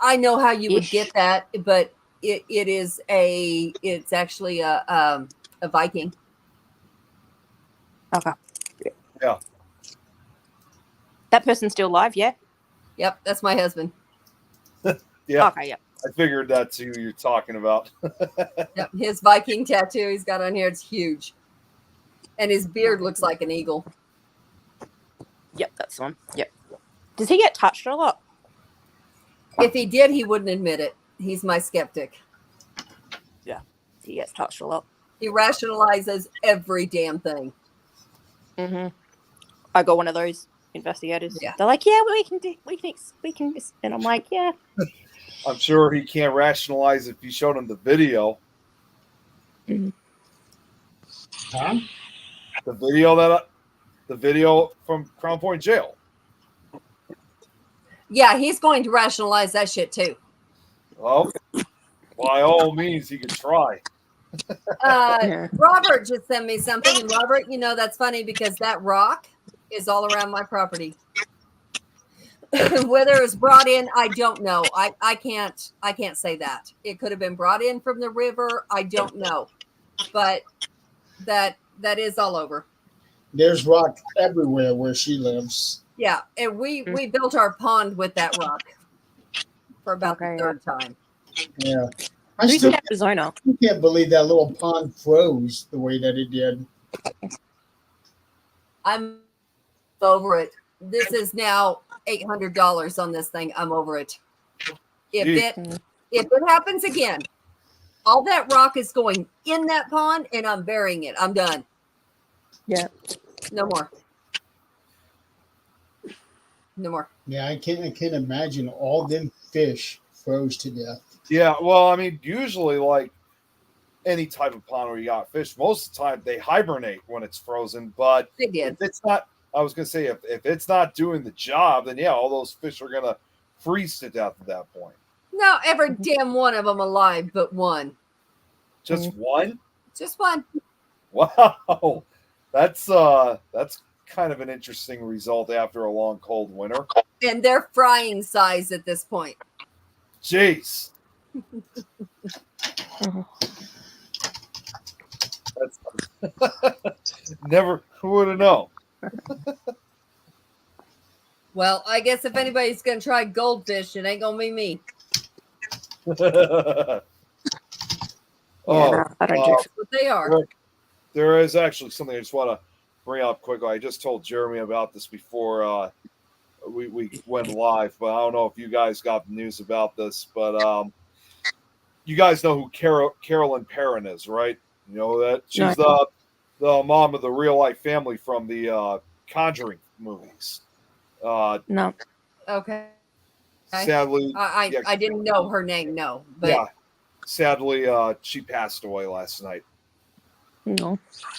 I know how you would Ish. get that, but it's actually a Viking. Okay. Yeah. That person's still alive, yeah? Yep, that's my husband. Yeah. Okay, yeah. I figured that's who you're talking about. Yep, his Viking tattoo he's got on here, it's huge. And his beard looks like an eagle. Yep, that's the one. Yep. Does he get touched a lot? If he did, he wouldn't admit it. He's my skeptic. He gets touched a lot. He rationalizes every damn thing. I got one of those investigators. Yeah. They're like, yeah, we can, and I'm like, yeah. I'm sure he can't rationalize if you showed him the video. Huh? The video from Crown Point Jail. Yeah, he's going to rationalize that shit too. Well, by all means, he could try. Robert just sent me something, and Robert, that's funny because that rock is all around my property. Whether it was brought in, I don't know. I can't say that. It could have been brought in from the river. I don't know, but that is all over. There's rock everywhere where she lives. Yeah, and we built our pond with that rock for about the Okay, third time. Yeah. I Who's still in Arizona? can't believe that little pond froze the way that it did. I'm over it. this is now $800 on this thing. I'm over it. If Jeez. it happens again, all that rock is going in that pond, and I'm burying it. I'm done. Yeah. No more. No more. Yeah, I can't imagine all them fish froze to death. Yeah, well, I mean, usually like any type of pond where you got fish, most of the time they hibernate when it's frozen. But They did. if it's not, I was gonna say if it's not doing the job, then yeah, all those fish are gonna freeze to death at that point. No, every damn one of them alive, but one. Just one? Just one. Wow, that's kind of an interesting result after a long cold winter. And they're frying size at this point. Jeez. That's never would have known. Well, I guess if anybody's going to try goldfish, it ain't going to be me. Oh, no, I don't do That's what they are. there is actually something I just want to bring up quickly. I just told Jeremy about this before we went live, but I don't know if you guys got the news about this. But you guys know who Carolyn Perrin is, right? You know that she's the mom of the real life family from the Conjuring movies. No. Okay. Sadly, I didn't know her name, no. But yeah. Sadly, she passed away last night. No.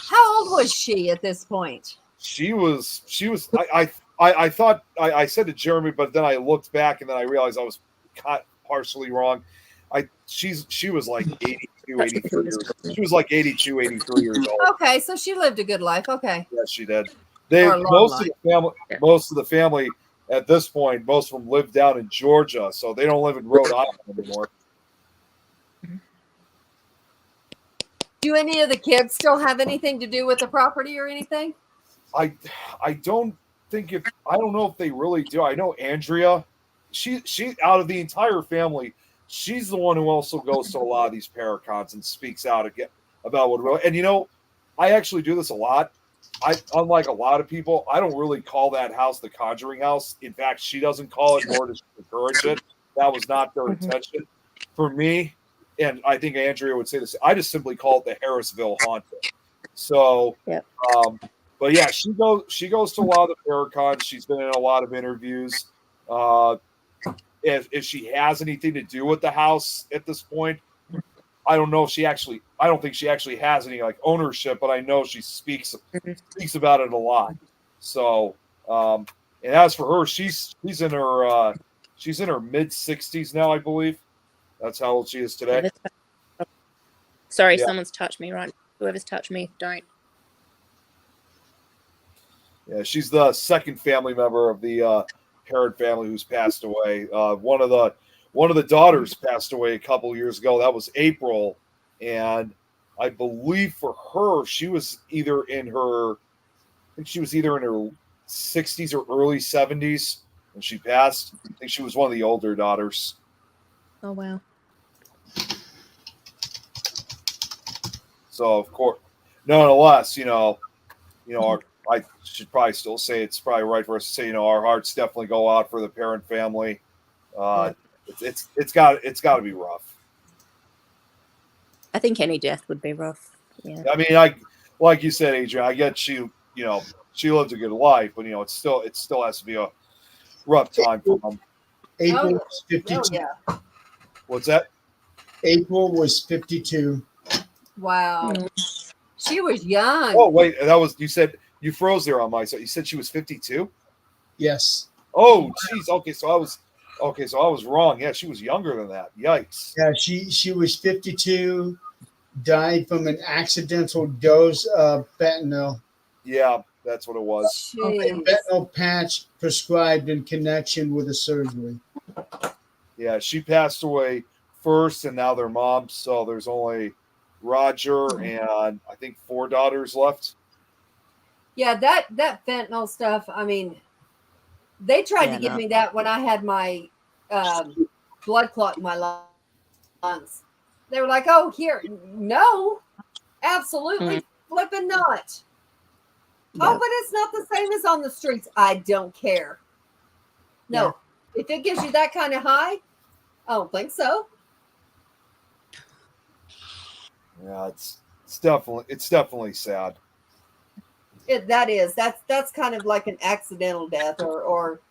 how old was she at this point? She was. I thought I said to Jeremy, but then I looked back and then I realized I was partially wrong. She was like 82, 83 years old. She was like 82, 83 years old. Okay, so she lived a good life. Okay. Yes, she did. Or a long Most of the family at this point, most of them live down in Georgia, so they don't live in Rhode Island anymore. Do any of the kids still have anything to do with the property or anything? I don't know if they really do. I know Andrea, she out of the entire family, she's the one who also goes to a lot of these Paracons and speaks out again about what. And you know, I actually do this a lot. Unlike a lot of people, I don't really call that house the Conjuring house. In fact, she doesn't call it, nor does she encourage it. That was not their intention. For me, and I think Andrea would say this, I just simply call it the Harrisville Haunted. So, Yep. But yeah, she goes to a lot of the Paracons. She's been in a lot of interviews. If she has anything to do with the house at this point, I don't know if I don't think she actually has any like ownership, but I know she speaks about it a lot. So, and as for her, she's in her mid 60s now, I believe. That's how old she is today. Sorry, Yeah. someone's touched me right. Whoever's touched me, don't. Yeah, she's the second family member of the Perrin family who's passed away. One of the daughters passed away a couple years ago. That was April, and I believe for her, she was either in her 60s or early 70s when she passed. I think she was one of the older daughters. Oh wow. So of course, nonetheless, I should probably still say it's probably right for us to say, our hearts definitely go out for the Perrin family. It's got to be rough. I think any death would be rough. Yeah. I mean, like you said, Adrian, I get she lived a good life, but it still has to be a rough time for them. April was 52. Oh, yeah. What's that? April was 52. Wow. She was young. Oh wait, you said you froze there on my side. You said she was 52. Yes. Oh, geez. Okay, so I was wrong. Yeah, she was younger than that. Yikes. Yeah, she was 52. Died from an accidental dose of fentanyl. Yeah, that's what it was. A Jeez. fentanyl patch prescribed in connection with a surgery. Yeah, she passed away first, and now their mom. So there's only Roger and I think 4 daughters left. Yeah, that fentanyl stuff. I mean, they tried to give no. me that when I had my blood clot in my lungs. They were like, "Oh, here, no, absolutely flipping not." Oh, Yeah. but it's not the same as on the streets. I don't care. No, if it gives you that kind of high, I don't think so. Yeah, it's definitely sad. That's kind of like an accidental death or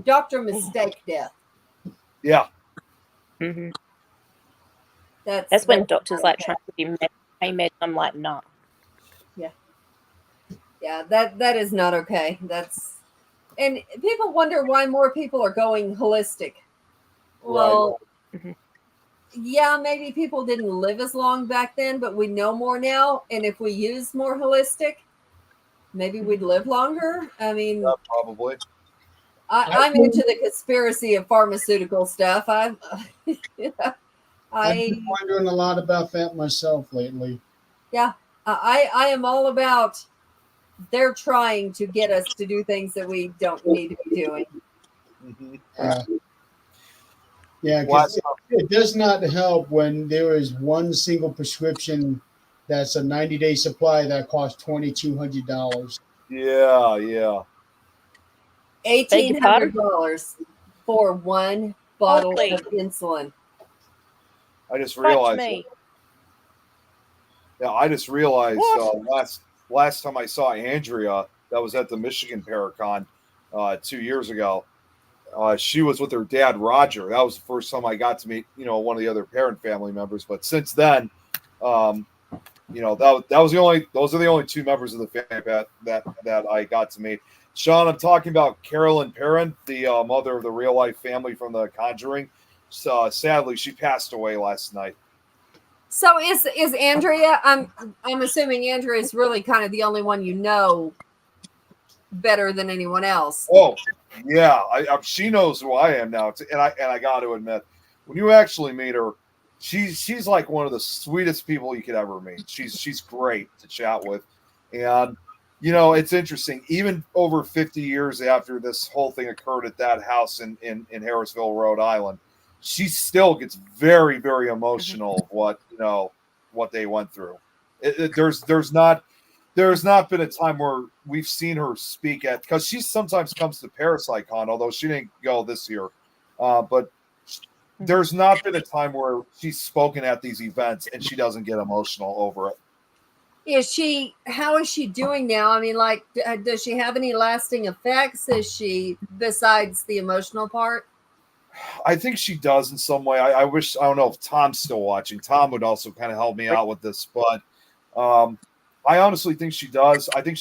doctor mistake death. Yeah. Hmm. That's That's when that's doctors not like okay. trying to give you pain meds. I'm like, nah. Yeah, that is not okay. And people wonder why more people are going holistic. Well, Mhm. yeah, maybe people didn't live as long back then, but we know more now. And if we use more holistic, maybe we'd live longer. I mean, Yeah, probably. I'm into the conspiracy of pharmaceutical stuff. I've I been wondering a lot about that myself lately. I am all about they're trying to get us to do things that we don't need to be doing. Mhm. Yeah, because it does not help when there is one single prescription that's a 90-day supply that costs $2,200. Yeah. Beg your pardon? $1,800 for one bottle Holy. of insulin. I just Touch realized. me. Yeah, I just realized What? last time I saw Andrea, that was at the Michigan Paracon 2 years ago. She was with her dad Roger. That was the first time I got to meet one of the other parent family members. But since then, that was those are the only two members of the family that I got to meet. Sean, I'm talking about Carolyn Perrin, the mother of the real life family from The Conjuring. So sadly, she passed away last night. So is Andrea? I'm assuming Andrea is really kind of the only one you know better than anyone else. Oh, yeah, she knows who I am now, and I got to admit, when you actually meet her, she's like one of the sweetest people you could ever meet. She's great to chat with, and it's interesting. Even over 50 years after this whole thing occurred at that house in Harrisville, Rhode Island, she still gets very, very emotional of what they went through. There's not been a time where we've seen her speak at, because she sometimes comes to ParasiteCon, although she didn't go this year. But there's not been a time where she's spoken at these events and she doesn't get emotional over it. How is she doing now? I mean, like, does she have any lasting effects? Is she, besides the emotional part? I think she does in some way. I don't know if Tom's still watching. Tom would also kind of help me out with this, but I honestly think she does. I think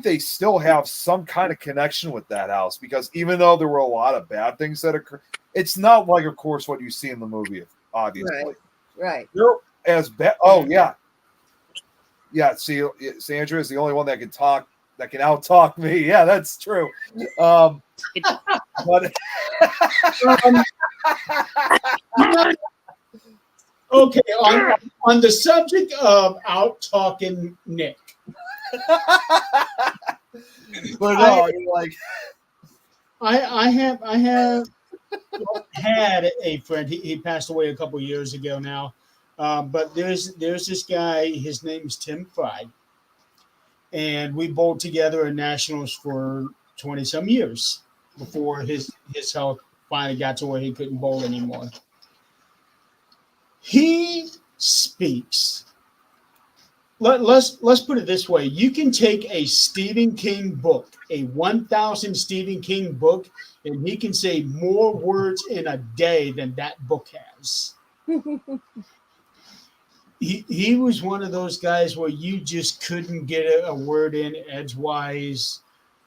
they still have some kind of connection with that house, because even though there were a lot of bad things that occurred, it's not like, of course, what you see in the movie, obviously. Right. They're as bad. Oh, yeah. Yeah, see, Sandra is the only one that can talk, that can out-talk me. Yeah, that's true. But Okay, on the subject of out talking Nick, but no, like, I have had a friend. He passed away a couple years ago now, but there's this guy. His name's Tim Fry, and we bowled together in nationals for 20 some years before his health finally got to where he couldn't bowl anymore. He speaks. Let's put it this way. You can take a Stephen King book, a 1,000 Stephen King book, and he can say more words in a day than that book has. He was one of those guys where you just couldn't get a word in edgewise.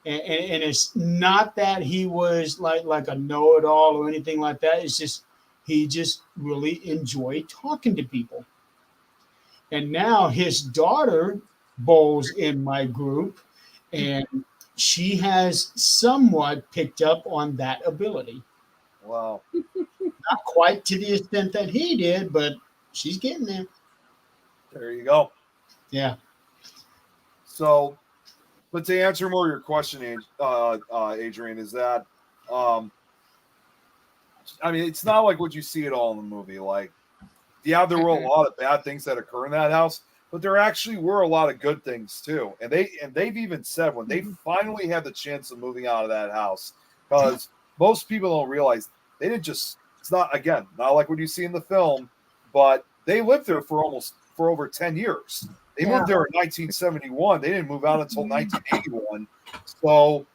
And it's not that he was like a know-it-all or anything like that. It's just he just really enjoyed talking to people. And now his daughter bowls in my group, and she has somewhat picked up on that ability. wow. Not quite to the extent that he did, but she's getting there. There you go. Yeah. So, but to answer more of your question, Adrian, is that, I mean, it's not like what you see at all in the movie. Like, yeah, there were a lot of bad things that occur in that house, but there actually were a lot of good things too. And they've even said when they finally had the chance of moving out of that house, because most people don't realize they didn't just, it's not, again, not like what you see in the film, but they lived there for over 10 years. They moved there in 1971. They didn't move out until 1981. So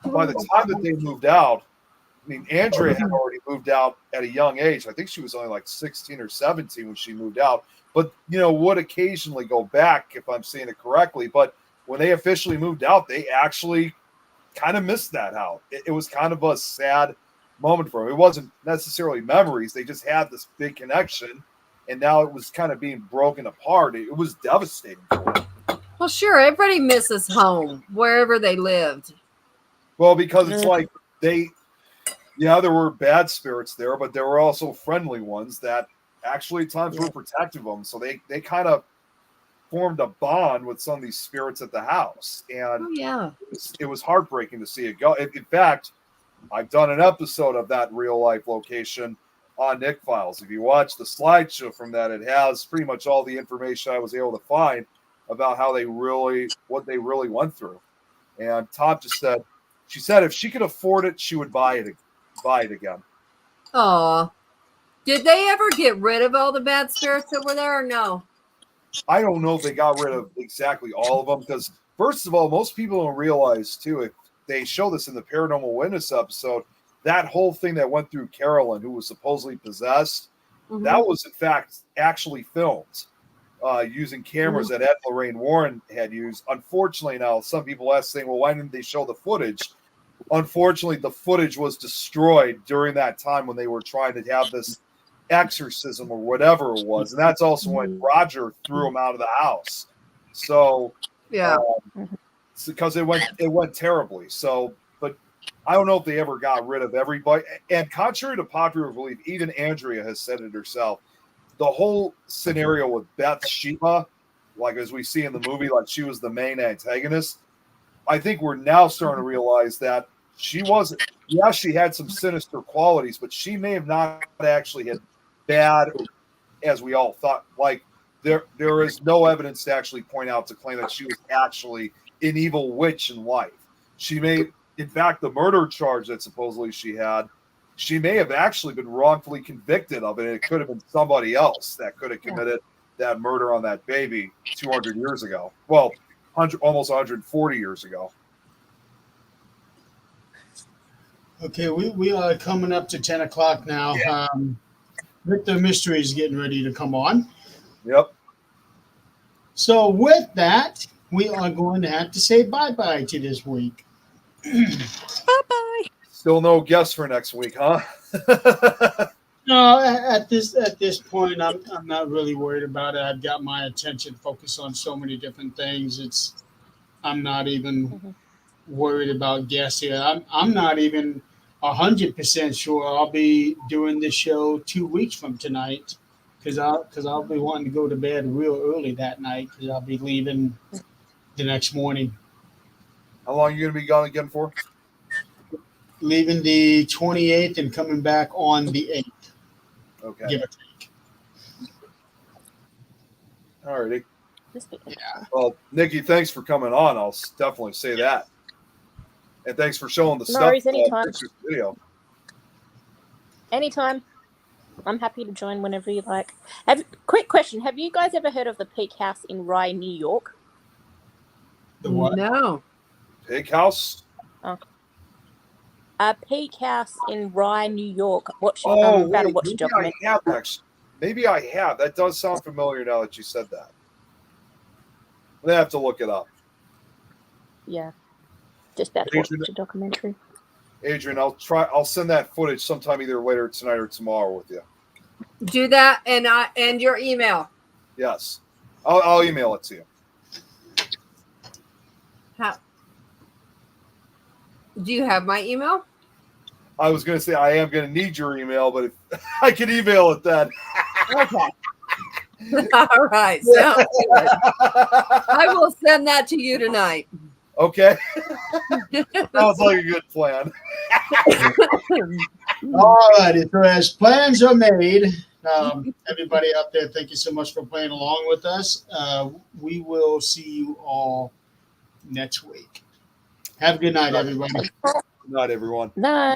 by the time that they moved out, I mean, Andrea had already moved out at a young age. I think she was only like 16 or 17 when she moved out. But, would occasionally go back, if I'm saying it correctly. But when they officially moved out, they actually kind of missed that house. It was kind of a sad moment for them. It wasn't necessarily memories. They just had this big connection. And now it was kind of being broken apart. It was devastating for them. Well, sure. Everybody misses home, wherever they lived. Well, because it's like there were bad spirits there, but there were also friendly ones that actually at times were protective of them. So they kind of formed a bond with some of these spirits at the house. And it was heartbreaking to see it go. In fact, I've done an episode of that real life location on Nick Files. If you watch the slideshow from that, it has pretty much all the information I was able to find about how what they really went through. And Tom just said, she said if she could afford it, she would buy it again. Oh, did they ever get rid of all the bad spirits that were there or no? I don't know if they got rid of exactly all of them, because first of all, most people don't realize too, if they show this in the Paranormal Witness episode, that whole thing that went through Carolyn, who was supposedly possessed, that was in fact actually filmed using cameras that Ed Lorraine Warren had used. Unfortunately, now some people ask saying, well, why didn't they show the footage? Unfortunately, the footage was destroyed during that time when they were trying to have this exorcism or whatever it was. And that's also when Roger threw him out of the house. So, because it went terribly. So, but I don't know if they ever got rid of everybody. And contrary to popular belief, even Andrea has said it herself. The whole scenario with Bathsheba, like as we see in the movie, like she was the main antagonist. I think we're now starting to realize that she wasn't. Yeah, she had some sinister qualities, but she may have not actually had bad, as we all thought. Like there is no evidence to actually point out to claim that she was actually an evil witch in life. She may, in fact, the murder charge that supposedly she had, she may have actually been wrongfully convicted of it. It could have been somebody else that could have committed that murder on that baby 200 years ago. Well, almost 140 years ago. Okay, we are coming up to 10 o'clock now. Victor Mystery is getting ready to come on. Yep. So with that, we are going to have to say bye-bye to this week. Bye-bye. Still no guests for next week, huh? No, at this point, I'm not really worried about it. I've got my attention focused on so many different things. I'm not even worried about guests here. I'm not even 100% sure I'll be doing this show 2 weeks from tonight, because I'll be wanting to go to bed real early that night, because I'll be leaving the next morning. How long are you going to be gone again for? Leaving the 28th and coming back on the 8th. Okay. Give or take. All righty. Yeah. Well, Nikki, thanks for coming on. I'll definitely say that. And thanks for showing the No stuff. worries, anytime. Video. Anytime. I'm happy to join whenever you like. Quick question. Have you guys ever heard of the Peak House in Rye, New York? The what? No. Pig House? Peak House in Rye, New York. Watch Oh, about to wait, watch a maybe documentary. I have actually. Maybe I have. That does sound familiar now that you said that. I'm going to have to look it up. Yeah. Just about to watch a documentary. Adrian, I'll send that footage sometime either later tonight or tomorrow with you. Do that and your email. Yes. I'll email it to you. How? Do you have my email? I was going to say I am going to need your email, but if I can email it then. Okay. All right. Sounds good. I will send that to you tonight. Okay. Sounds like a good plan. All righty. So as plans are made, Everybody out there, thank you so much for playing along with us. We will see you all next week. Have a good night, everybody. Good night, everyone. No.